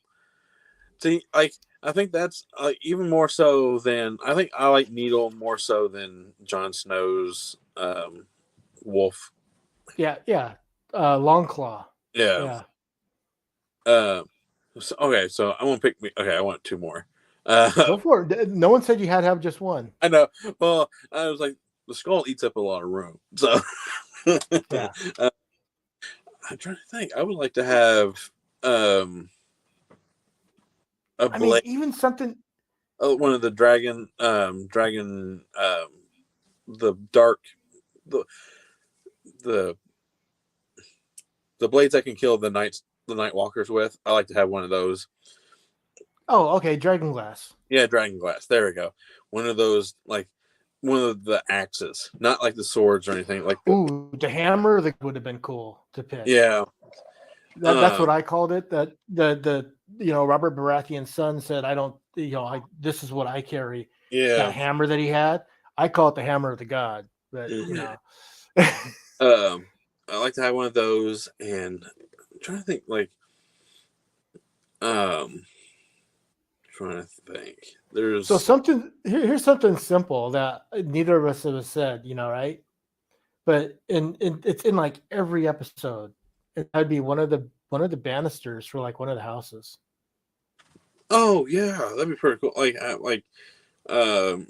See, like I think that's even more so than I think I like Needle more so than Jon Snow's Wolf. Yeah, yeah. Longclaw. Yeah. Yeah. Uh, okay, so I want to pick me. Okay, I want two more. Uh, Go for it. No one said you had to have just one. I know. Well, I was like, the skull eats up a lot of room, so Yeah. I'm trying to think. I would like to have um a I mean, blade. even something. One of the the dark, the the the blades I can kill the night walkers with. I like to have one of those. Oh, okay. Dragon glass. Yeah, dragon glass. There we go. One of those, like one of the axes, not like the swords or anything. Like Ooh, the hammer that would have been cool to pick. yeah, That's what I called it. That the Robert Baratheon's son said, I don't this is what I carry. That yeah. hammer that he had, I call it the hammer of the god. But I like to have one of those, and I'm trying to think like um, trying to think. so There's here's something simple that neither of us have said, right? But it's in like every episode. That'd be one of the banisters for like one of the houses. oh yeah, that'd be pretty cool. Like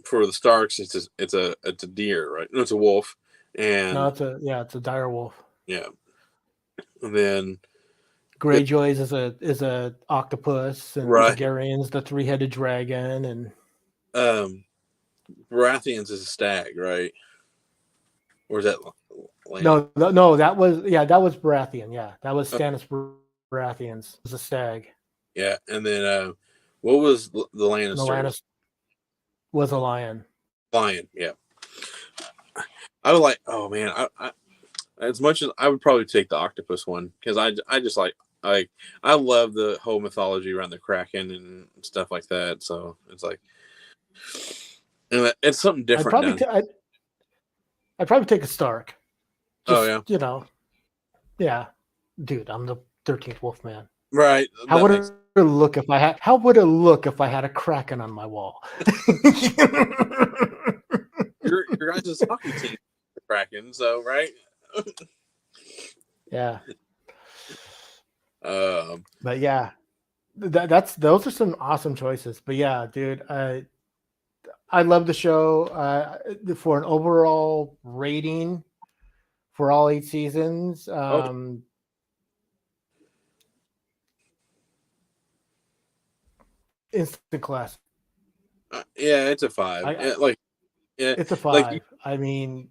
for the Starks, it's a deer, right? No, it's a wolf, No, and it's a dire wolf. yeah, and then it, Greyjoys is a octopus, and right. Targaryen's the three-headed dragon, and Um, Baratheon's is a stag, right? Or is that Land? no, that was Baratheon. Yeah, that was Stannis Baratheon's. It was a stag. Yeah, and then what was the The Lannisters? Lannis was a lion. Lion. Yeah, I would like. Oh man, as much as I would probably take the octopus one because I just like I love the whole mythology around the Kraken and stuff like that. So it's like, and it's something I'd different probably down here. I'd probably take a Stark. Oh Just yeah, yeah, dude, I'm the 13th Wolfman. right. How That would makes it look if I had? How would it look if I had a Kraken on my wall? your guys' hockey team, the Kraken. So right. Yeah, Um, but yeah, those are some awesome choices. But yeah, dude, I love the show. For an overall rating for all 8 seasons, Oh, instant classic. yeah, it's a five. I Yeah, like yeah, It's a like five. I mean,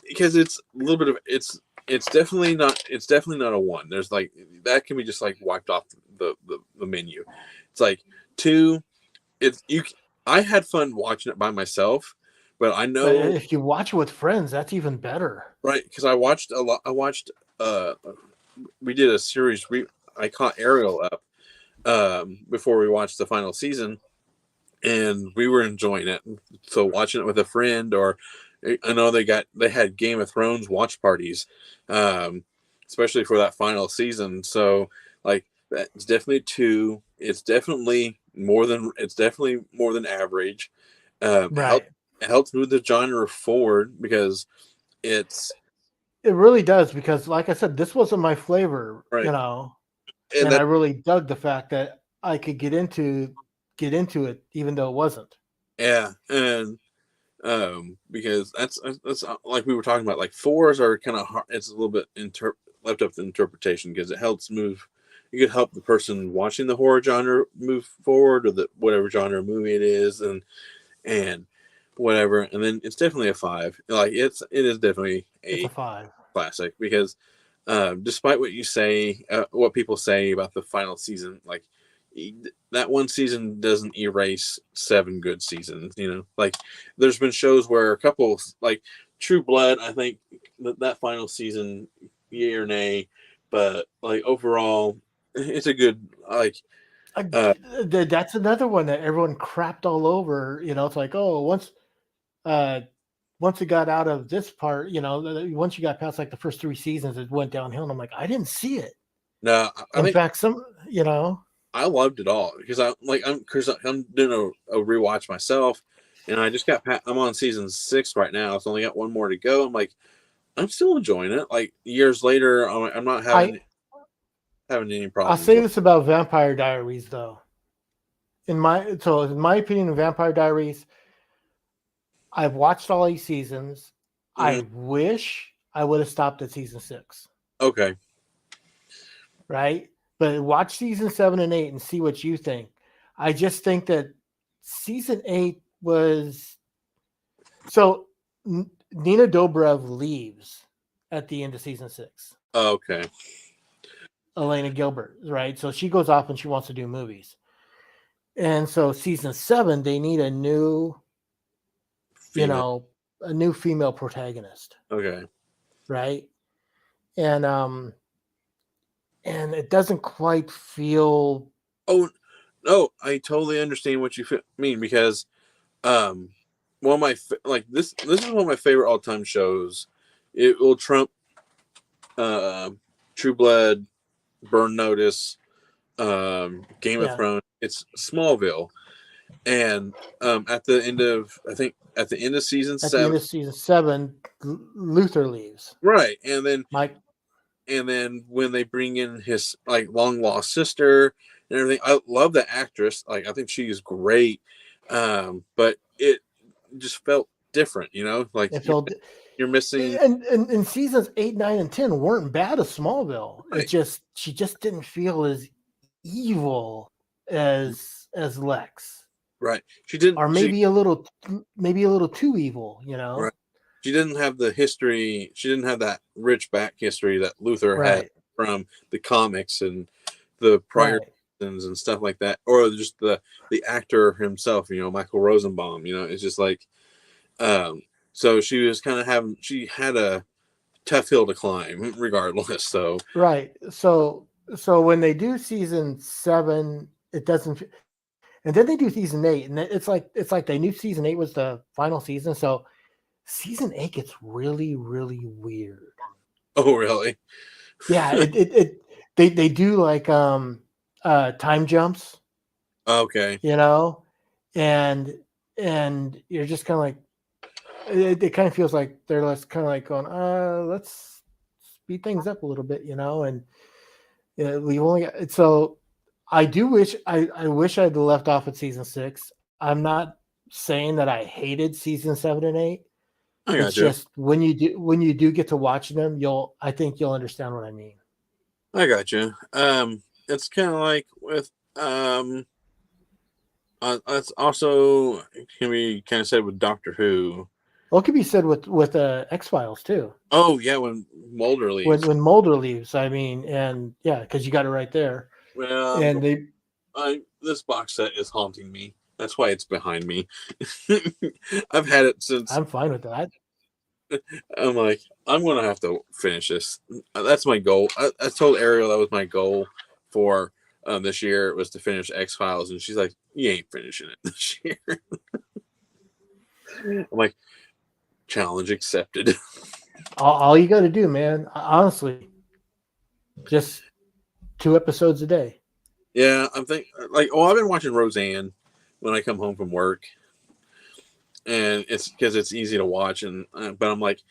because it's a little bit of it's definitely not a one. There's like that can be just like wiped off the menu. It's like two. It's you. I had fun watching it by myself, but I but know if you watch it with friends, that's even better. right because I watched a lot. I watched. We did a series. I caught Ariel up before we watched the final season, and we were enjoying it. So watching it with a friend, or I know they had Game of Thrones watch parties, um, especially for that final season. So like that's definitely two. It's definitely more than average. It helps Right. move the genre forward because it's It really does because, like I said, this wasn't my flavor, right, and and I that really dug the fact that I could get into it, even though it wasn't. yeah, and because that's like we were talking about. Like fours are kind of hard. It's a little bit left up to interpretation because it helps move. You could help the person watching the horror genre move forward, or the whatever genre movie it is, and whatever. And then it's definitely a five. Like it is definitely It's a a five. classic because despite what you say, what people say about the final season, like that one season doesn't erase seven good seasons. You know, like there's been shows where a couple like True Blood, I think that final season, yay or nay, but like overall, it's a good like. I, Uh, that's another one that everyone crapped all over. It's like, oh, uh, once it got out of this part, once you got past like the first 3 seasons, it went downhill. And I'm like, I didn't see it. no, I In think fact, I loved it all because I'm doing a rewatch myself, and I just I'm on season 6 right now. It's only got one more to go. I'm like, I'm still enjoying it. Like years later, I'm not I having any I'll problems say with. this about Vampire Diaries though. In my opinion, Vampire Diaries, I've watched all 8 seasons. I Mm, wish I would have stopped at season 6, okay, right? But watch season 7 and 8 and see what you think. I just think that season 8 was so. Nina Dobrev leaves at the end of season 6. okay, Elena Gilbert, right? So she goes off and she wants to do movies. And so season 7, they need you female. know, a new female protagonist, Okay. right? And and it doesn't quite feel Oh no, I totally understand what you mean because um, one of my like this is one of my favorite all time shows. It will trump uh, True Blood, Burn Notice, Game of yeah. Thrones. It's Smallville, and at the end of I think at the end of season At the end 7, of season 7, Luther leaves. right, Mike, and then when they bring in his like long lost sister and everything, I love the actress. Like I think she is great, but it just felt different. You know, like it felt you're missing and seasons 8, 9, and 10 weren't bad as Smallville. It right, just she just didn't feel as evil as Lex, right. She didn't. or maybe a little too evil. Right. She didn't have the history. She didn't have that rich back history that Luther had Right, from the comics and the prior right. seasons and stuff like that, or just the actor himself. You know, Michael Rosenbaum. You know, it's just like so she was kind of having. She had a tough hill to climb, regardless. So Right. So when they do season 7, it doesn't, and then they do season 8, and it's like they knew season 8 was the final season. So season 8 gets really, really weird. oh really? Yeah, they do like time jumps, Okay. you know, and and you're just kind of like it kind of feels like they're less kind of like going, let's speed things up a little bit. And we only got, so I do wish I wish I'd left off at season 6. I'm not. saying that I hated season 7 and 8. I It's got you. just when you do get to watching them, I think you'll understand what I mean. I got you. It's kind of like with that's also can be kind of said with Doctor Who. Well, it could be said with X-Files too. Oh yeah, when Mulder leaves. When Mulder leaves, I mean, and yeah, because you got it right there. Well, And they this box set is haunting me. That's why it's behind me. I've had it since. I'm fine with that. I'm like, I'm gonna have to finish this. That's my goal. I told Ariel that was my goal for this year was to finish X-Files, and she's like, "You ain't finishing it this year." I'm like, challenge accepted. All you got to do, man, honestly, just 2 episodes a day. Yeah, I'm thinking like, oh, I've been watching Roseanne when I come home from work, and it's because it's easy to watch, and but I'm like,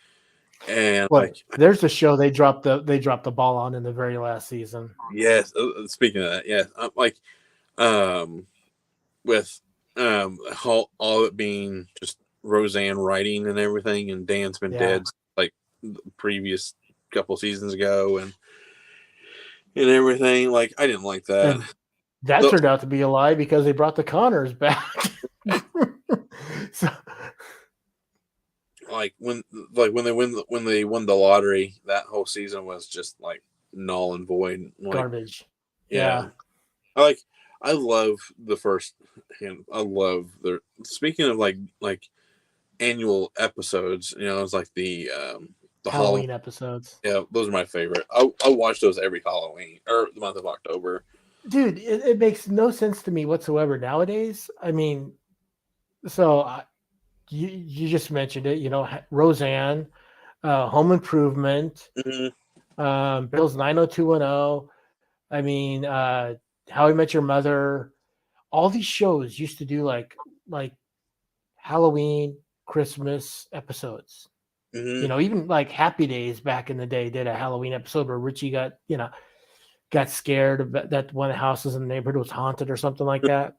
and Well, like, there's the show they dropped the ball on in the very last season. yes. Speaking of that, yeah, I'm like, um, with all it being just Roseanne writing and everything, and Dan's been Yeah. dead like the previous couple seasons ago, and everything. Like, I didn't like that. And that So, turned out to be a lie because they brought the Connors back. So, like when they won the lottery, that whole season was just like null and void. Like, garbage. yeah, Yeah. I like I love the first. And I love the speaking of like annual episodes. You know, it's like the Halloween. Halloween episodes. Yeah, those are my favorite. I watch those every Halloween or the month of October. Dude, it makes no sense to me whatsoever nowadays. I mean, so you just mentioned it, Roseanne, Home Improvement, Mm-hmm. Bill's 90210. I mean, How I Met Your Mother. All these shows used to do like Halloween, Christmas episodes. Mm-hmm. Even like Happy Days back in the day did a Halloween episode where Richie got scared that one of the houses in the neighborhood was haunted or something like that.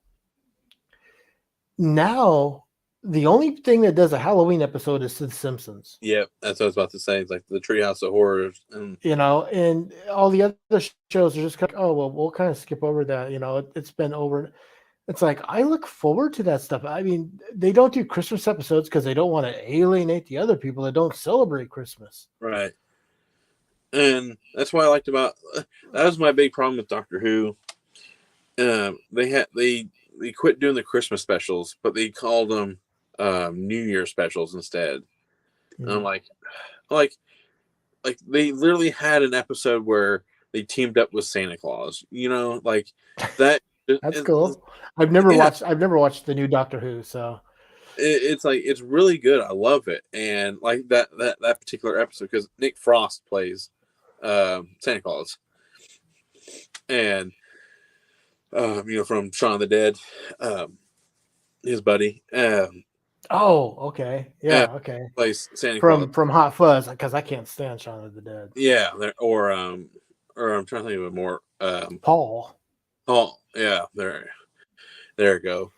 Now, the only thing that does a Halloween episode is The Simpsons. Yeah, that's what I was about to say. It's like the Treehouse of Horrors, and And all the other shows are just kind of, oh, well, we'll kind of skip over that. It's been over. It's like, I look forward to that stuff. I mean, they don't do Christmas episodes because they don't want to alienate the other people that don't celebrate Christmas. right. And that's what I liked about that was my big problem with Doctor Who. They quit doing the Christmas specials, but they called them New Year specials instead. And I'm Mm. like they literally had an episode where they teamed up with Santa Claus. Like that. That's cool. I've never watched the new Doctor Who, so It's like it's really good. I love it, and like that particular episode because Nick Frost plays Santa Claus, and from Shaun of the Dead, his buddy, oh, okay. Yeah, okay. plays Santa Claus. From Hot Fuzz, because I can't stand Shaun of the Dead. Yeah, or I'm trying to think of a more Paul. Oh yeah, there you go.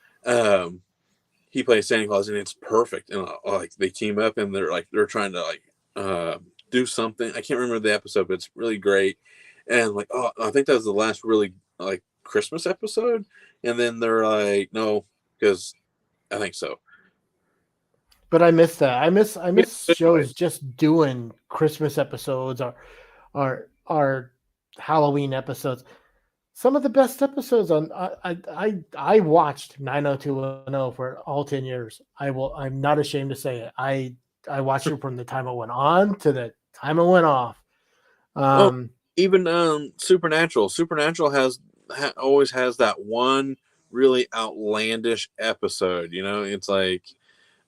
He plays Santa Claus, and it's perfect. And like they team up, and they're trying to do something. I can't remember the episode, but it's really great. And like, oh, I think that was the last really like Christmas episode. And then they're like, no, because I think so. But I miss that. I miss Yeah, shows just doing Christmas episodes or Halloween episodes. Some of the best episodes on I watched 90210 for all 10 years. I'm not ashamed to say it. I watched it from the time it went on to the time it went off. Even Supernatural. Supernatural always has that one really outlandish episode. It's like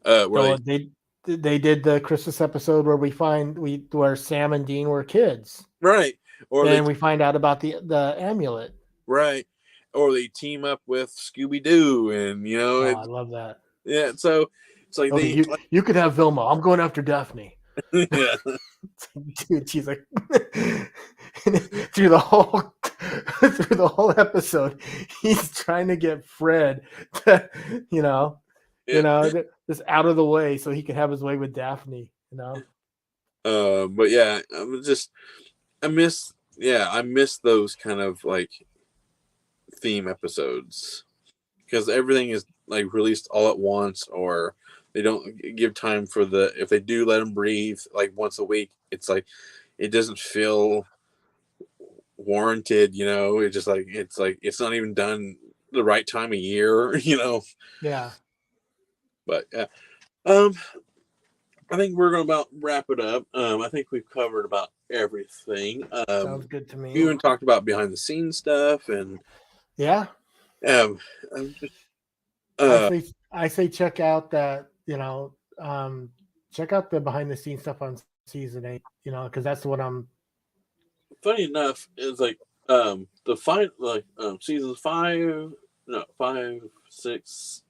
where they did the Christmas episode where where Sam and Dean were kids. Right. Or and we find out about the amulet. Right. Or they team up with Scooby Doo, and I love that. Yeah, so it's like you could have Vilma. I'm going after Daphne. Yeah. Dude, she's like through the whole episode, he's trying to get Fred to, Yeah. just out of the way so he could have his way with Daphne. But yeah, I miss those kind of like theme episodes because everything is like released all at once, or they don't give time for if they do let them breathe like once a week. It's like it doesn't feel warranted, It's just like it's not even done the right time of year, Yeah, But yeah, um, I think we're gonna about wrap it up. I think we've covered about everything. sounds good to We me. even talked about behind the scenes stuff, and Yeah, um, I'm just, I uh, say I say check out that check out the behind the scenes stuff on season 8. Because that's what I'm. funny enough, it's like the final like seasons 5, no 5, 6,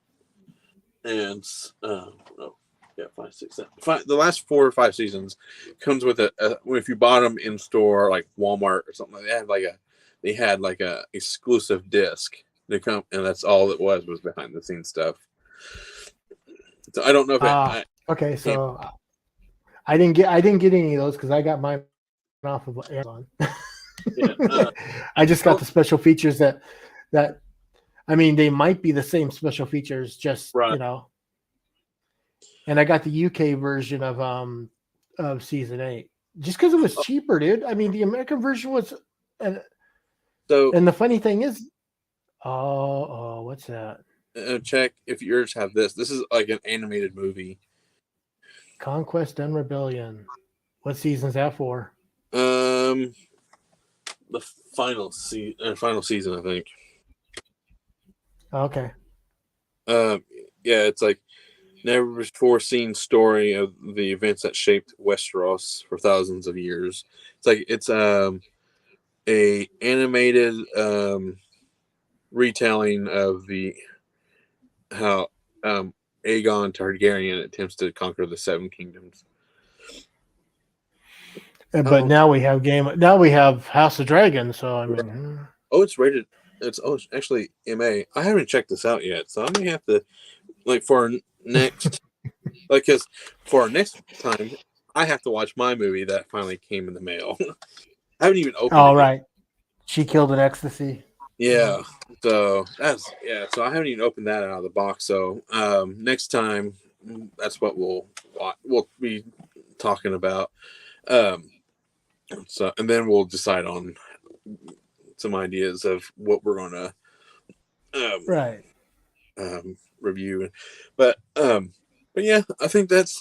and no, yeah, 5, 6, 7, 5. The last 4 or 5 seasons comes with if you bought them in store like Walmart or something. They had like a exclusive disc to come, and that's all it was behind the scenes stuff. So I don't know if Okay, came. so I didn't get any of those because I got mine off of Amazon. Yeah, I just got the special features that I mean they might be the same special features, just right. And I got the UK version of season 8 just because it was cheaper, dude. I mean the American version was, and, So and the funny thing is, what's that? check if yours have this. This is like an animated movie. Conquest and Rebellion. What season's that for? Um, the final season, I think. Okay. Um, yeah, it's like never before seen story of the events that shaped Westeros for thousands of years. It's a animated retelling of the how Aegon Targaryen attempts to conquer the Seven Kingdoms. But Oh, now we have Now we have House of Dragons. So I mean, it's rated. It's actually MA. I haven't checked this out yet, so I may have to like for our next because for our next time I have to watch my movie that finally came in the mail. I haven't even opened all it yet. right. She killed in ecstasy. Yeah. So So I haven't even opened that out of the box. So next time, that's what we'll be talking about. Um, so and then we'll decide on some ideas of what we're gonna um, Right. review. But yeah, I think that's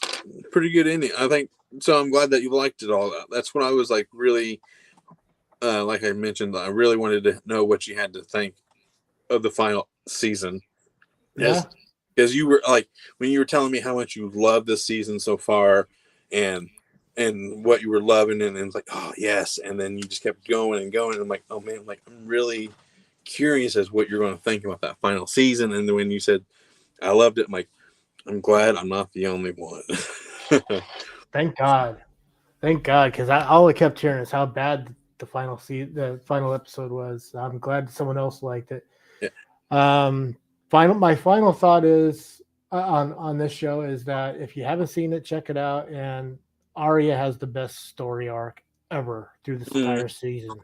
pretty good ending. I think so. I'm glad that you liked it all. That's when I was like really, like I mentioned, I really wanted to know what you had to think of the final season. Yeah. Because you were like when you were telling me how much you loved this season so far, and what you were loving, and it's like, oh yes, and then you just kept going and going, and I'm like, oh man, I'm really curious as what you're going to think about that final season. And then when you said I loved it, I'm like, I'm glad I'm not the only one. Thank God. Thank God, because all I kept hearing is how bad the final episode was. I'm glad someone else liked it. Yeah. My final thought is on this show is that if you haven't seen it, check it out. And Arya has the best story arc ever through this Mm. entire season,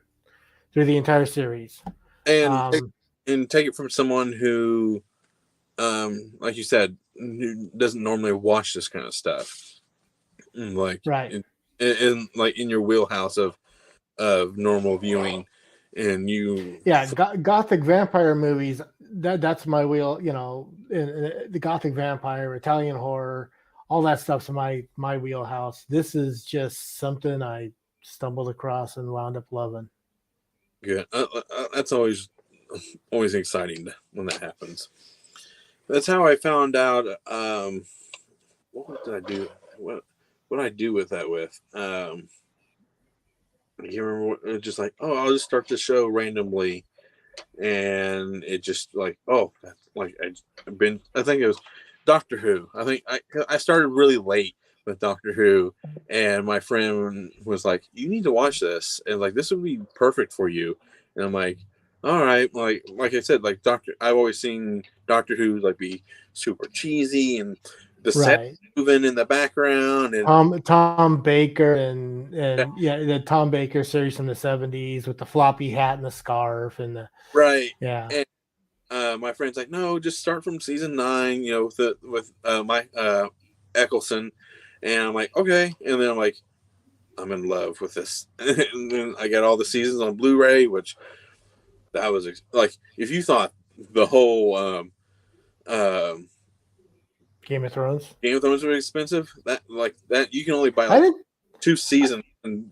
through the entire series. and Um, take it from someone who, like you said, who doesn't normally watch this kind of stuff. Like right. like in your wheelhouse of normal viewing, and you. Yeah, gothic vampire movies. That's my wheel. The gothic vampire, Italian horror, all that stuff's my wheelhouse. This is just something I stumbled across and wound up loving. Good. That's always exciting when that happens. That's how I found out. What did I do? What did I do with that with? I can't remember. Just like, oh, I'll just start the show randomly, and it just like, oh, like I've been. I think it was Doctor Who. I started really late with Doctor Who, and my friend was like, "You need to watch this," and like this would be perfect for you. And I'm like, all right, like I said, like Doctor. I've always seen Doctor Who like be super cheesy and the set Right. moving in the background and Tom Baker yeah, and yeah, the Tom Baker series from the 70s with the floppy hat and the scarf and the right. yeah. And my friend's like, no, just start from season 9. You know, with my Eccleston, and I'm like, okay. And then I'm like, I'm in love with this. And then I got all the seasons on Blu-ray, which that was like if you thought the whole um, Game of Thrones. Game of Thrones was expensive, that like that you can only buy I like didn't two I, seasons, and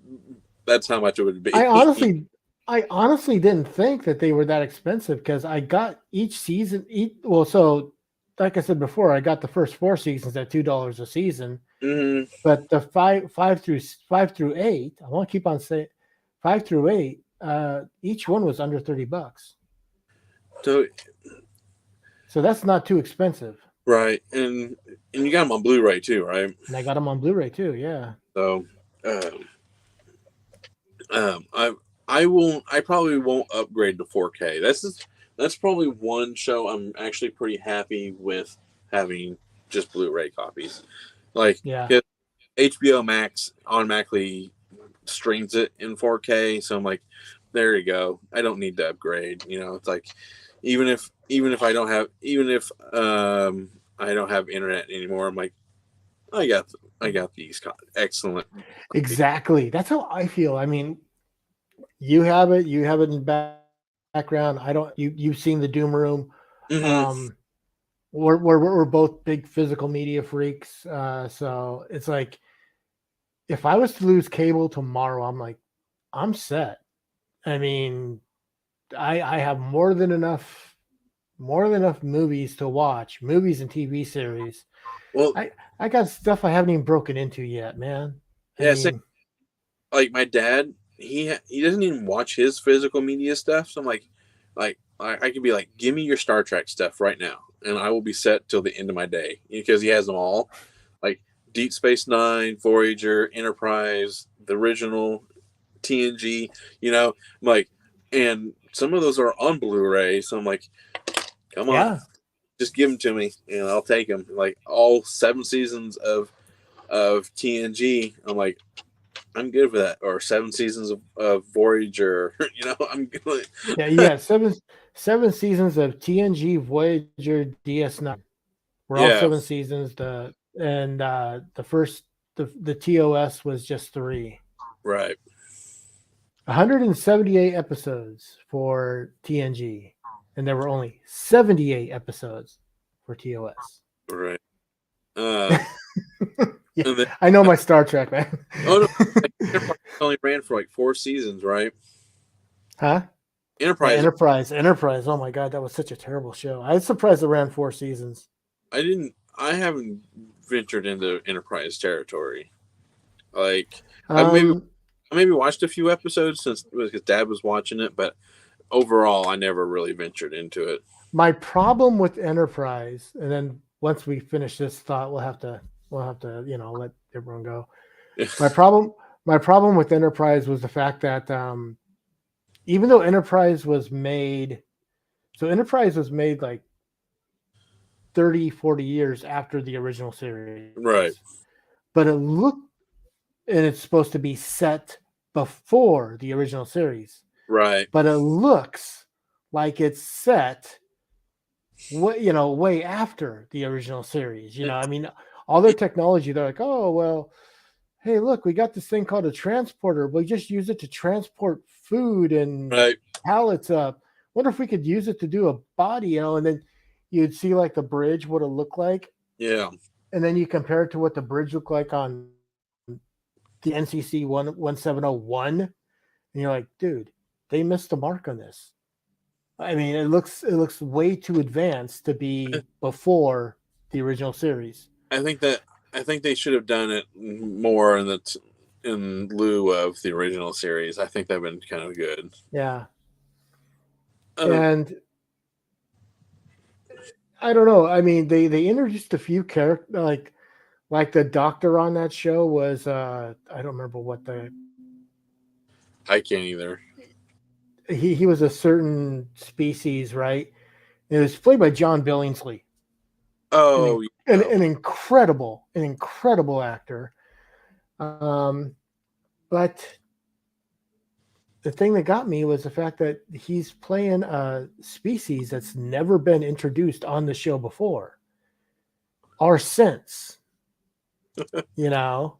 that's how much it would I be. honestly I honestly didn't think that they were that expensive because I got each season well so like I said before, I got the first 4 seasons at $2 a season. Hmm. But the five through 8, I want to keep on saying 5 through 8, each one was under $30. So So that's not too expensive. right, and you got them on Blu-ray too, right? And I got them on Blu-ray too. Yeah. So um, I won't. I probably won't upgrade to 4K. That's probably one show I'm actually pretty happy with having just Blu-ray copies. Like Yeah. 'cause HBO Max automatically streams it in 4K, so I'm like, there you go. I don't need to upgrade. You know, it's like even if I don't have internet anymore, I'm like, I got I got these excellent. Exactly. That's how I feel. I mean, you have it in background. I don't you've seen the Doom Room. Um Hmm. we're both big physical media freaks. So it's like if I was to lose cable tomorrow, I'm like, I'm set. I mean, I have more than enough movies to watch, movies and TV series. Well, I got stuff I haven't even broken into yet, man. I yeah, same. mean, Like my dad, he doesn't even watch his physical media stuff. So I'm like I could be like, give me your Star Trek stuff right now, and I will be set till the end of my day because he has them all, like Deep Space Nine, Voyager, Enterprise, the original TNG. You know, I'm like, and some of those are on Blu-ray. So I'm like, come on, yeah, just give them to me, and I'll take them. Like all 7 seasons of TNG. I'm like, I'm good for that. Or 7 seasons of Voyager. You know, I'm good. yeah, you got seven seasons of TNG, Voyager, DS9. We're all Yeah, 7 seasons. The first the TOS was just three. right, 178 episodes for TNG, and there were only 78 episodes for TOS. right. Um, Yeah, and then, I know my Star Trek, man. oh no, Enterprise only ran for like 4 seasons, right? Huh? Yeah, Enterprise, Enterprise. Oh my god, that was such a terrible show. I was surprised it ran 4 seasons. I haven't ventured into Enterprise territory. Like, I maybe, Um, I maybe watched a few episodes since because Dad was watching it, but overall, I never really ventured into it. my problem with Enterprise, and then once we finish this thought, we'll have to let everyone go. My problem my problem with Enterprise was the fact that even though Enterprise was made like 30, 40 years after the original series, Right, but and it's supposed to be set before the original series, right. but it looks like it's set way after the original series. I mean, all their technology, they're like, oh well, hey, look, we got this thing called a transporter. We just use it to transport food and Right. pallets up. Wonder if we could use it to do a body, and then you'd see like the bridge, what it looked like, Yeah. and then you compare it to what the bridge looked like on the NCC 1701, and you're like, dude, they missed the mark on this. I mean, it looks way too advanced to be before the original series. I think that I think they should have done it more in lieu of the original series. I think that'd been kind of good. Yeah, Um, and I don't know. I mean, they introduced a few characters like the doctor on that show was I don't remember what the I can't either. he was a certain species, right? It was played by John Billingsley, Oh, yeah. an incredible actor. Um, but the thing that got me was the fact that he's playing a species that's never been introduced on the show before or since, you know.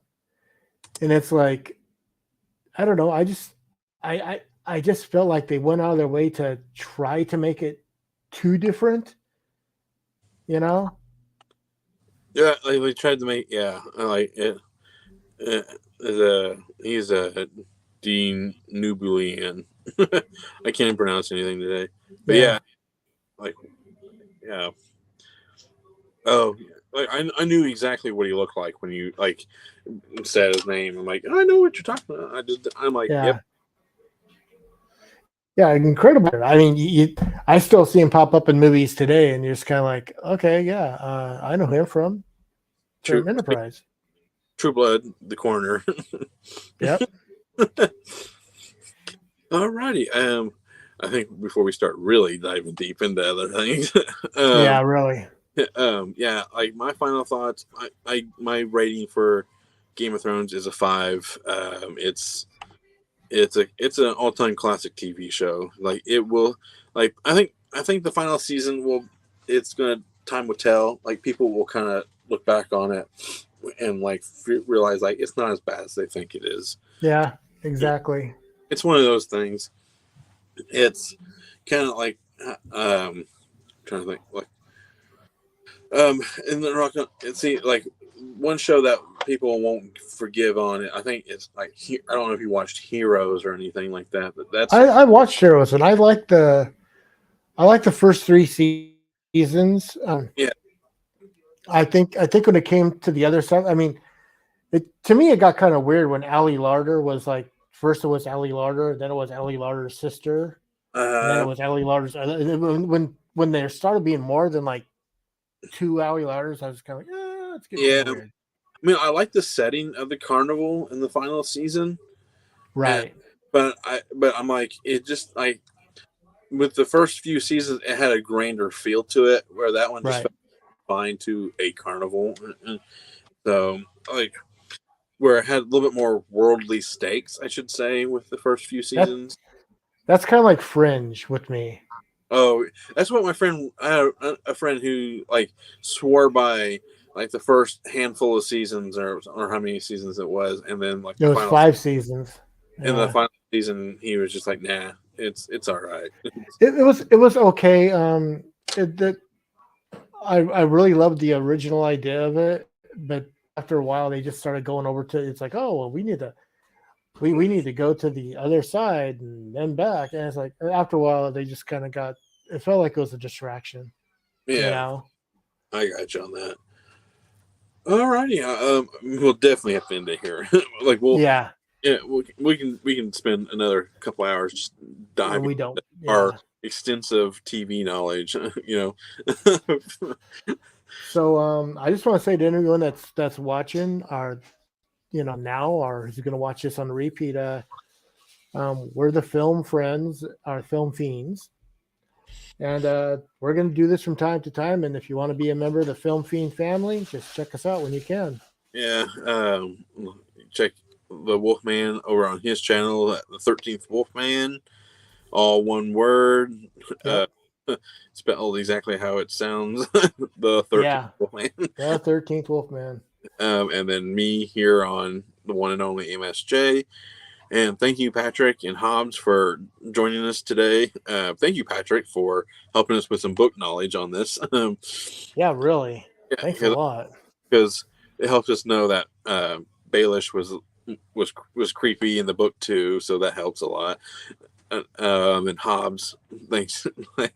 And it's like, I don't know. I just felt like they went out of their way to try to make it too different, you know. Yeah, like they tried to make, yeah, I like it. He's a Dean Nubulian. I can't even pronounce anything today. But Yeah, yeah, like, yeah. Oh, like I knew exactly what he looked like when you like said his name. I'm like, I know what you're talking about. I'm like, yep, yeah, yeah. Incredible. I mean, I still see him pop up in movies today, and you're just kind of like, okay, yeah, I know him true, from Enterprise. True Blood, the coroner. Yep. Alrighty. I think before we start really diving deep into other things, Yeah, really. yeah, like my final thoughts. My rating for Game of Thrones is a 5. It's an all time classic TV show. Like it will, like I think the final season will. It's gonna time will tell. Like people will kind of look back on it and like realize like it's not as bad as they think it is. Yeah, exactly. It's one of those things. It's kind of like trying to think like in the rock. See, like one show that people won't forgive on it. I think it's like I don't know if you watched Heroes or anything like that, but that's I watched Heroes, and I like the first three seasons. yeah. I think when it came to the other side, I mean, to me it got kind of weird when Ali Larder was like, first it was Ali Larder, then it was Ali Larder's sister, and then it Uh, was Ali Larder's. When there started being more than like two Ali Larders, I was kind of like, it's getting kind yeah. of weird. I mean, I like the setting of the carnival in the final season, and Right, but I'm like it just like with the first few seasons, it had a grander feel to it, where that one just right. felt fine to a carnival. So like where it had a little bit more worldly stakes, I should say, with the first few That seasons. that's kind of like Fringe with me. Oh, that's what my friend. I had a friend who like swore by like the first handful of seasons or how many seasons it was, and then like It was 5 seasons. in the Yeah, final season he was just like, nah, it's all right. it was okay. That I really loved the original idea of it, but after a while they just started going over to, it's like, oh well, we need to go to the other side and then back, and it's like after a while they just kind of got, it felt like it was a distraction, you Yeah, know. I got you on that. All righty, we'll definitely have to end it here. Like we'll Yeah, yeah we can spend another couple hours just diving we don't. into our Yeah. extensive TV knowledge. You know. So I just want to say to anyone that's watching, or now, or who's going to watch this on repeat, we're the film friends, our film fiends, and we're going to do this from time to time. And if you want to be a member of the Film Fiend family, just check us out when you can. Yeah, check the Wolfman over on his channel, the 13th Wolfman, all one word, uh, Yep. spelled exactly how it sounds, the 13th Yeah. Wolfman. The 13th Wolfman. And then me here on the one and only MSJ. And thank you, Patrick and Hobbs, for joining us today. Thank you, Patrick, for helping us with some book knowledge on this. Yeah, really. Thanks a Yeah, lot. because it helps us know that Baelish was creepy in the book too, so that helps a lot. And Hobbs, thanks. I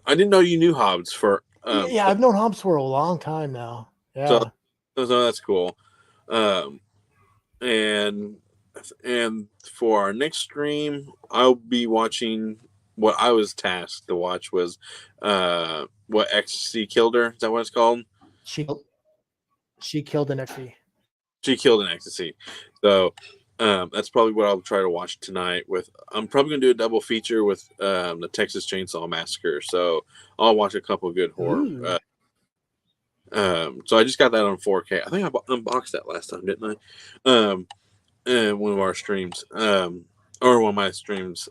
didn't know you knew Hobbs for Yeah, I've known Hobbs for a long time now. so Yeah. so that's cool. Um, and for our next stream, I'll be watching what I was tasked to watch was what ecstasy killed her. Is that what it's called? She she killed an XE. She killed an ecstasy. So That's probably what I'll try to watch tonight. I'm probably gonna do a double feature with the Texas Chainsaw Massacre. So I'll watch a couple of good horror. Ooh. So I just got that on 4K. I think I unboxed that last time, didn't I? One of our streams, or one of my streams.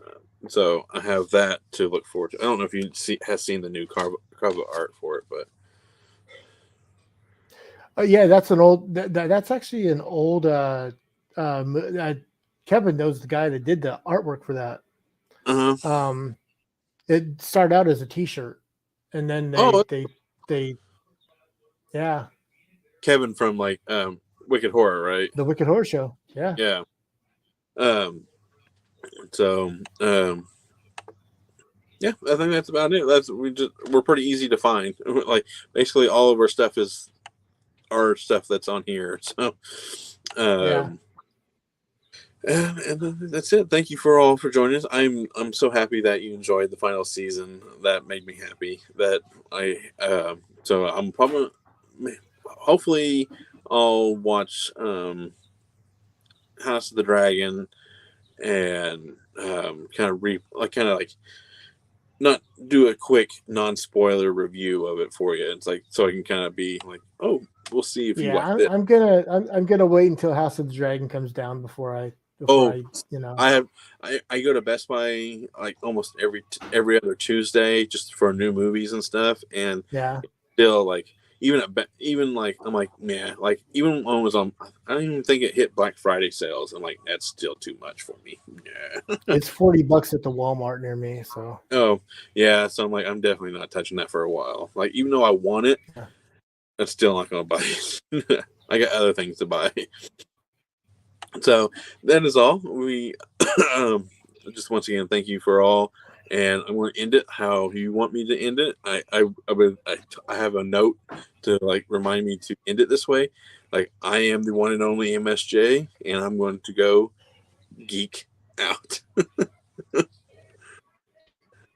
So I have that to look forward to. I don't know if you has seen the new cover art for it, but Yeah, that's an old. That's actually an old. Kevin knows the guy that did the artwork for that. uh huh. Um, it started out as a T-shirt, and then Oh, they yeah, Kevin from like Wicked Horror, right? the Wicked Horror Show. Yeah, Yeah. Um. So yeah, I think that's about it. We're pretty easy to find. Like basically all of our stuff is our stuff that's on here. So yeah, um and that's it. Thank you for all for joining us. I'm so happy that you enjoyed the final season. That made me happy. That I so I'm probably hopefully I'll watch House of the Dragon and kind of like not do a quick non-spoiler review of it for you. It's like so I can kind of be like, oh, we'll see if you yeah. like this. I'm gonna wait until House of the Dragon comes down before Oh, I I have I go to Best Buy like almost every other Tuesday just for new movies and stuff, and yeah. still like even like I'm like man like even when it was on I don't even think it hit Black Friday sales. I'm like that's still too much for me. Yeah. It's $40 at the Walmart near me. So Oh yeah, so I'm like I'm definitely not touching that for a while. Like even though I want it, yeah, I'm still not gonna buy it. I got other things to buy. So that is all. We um, just once again thank you for all, and I'm going to end it how you want me to end it. I have a note to like remind me to end it this way. Like I am the one and only MSJ, and I'm going to go geek out.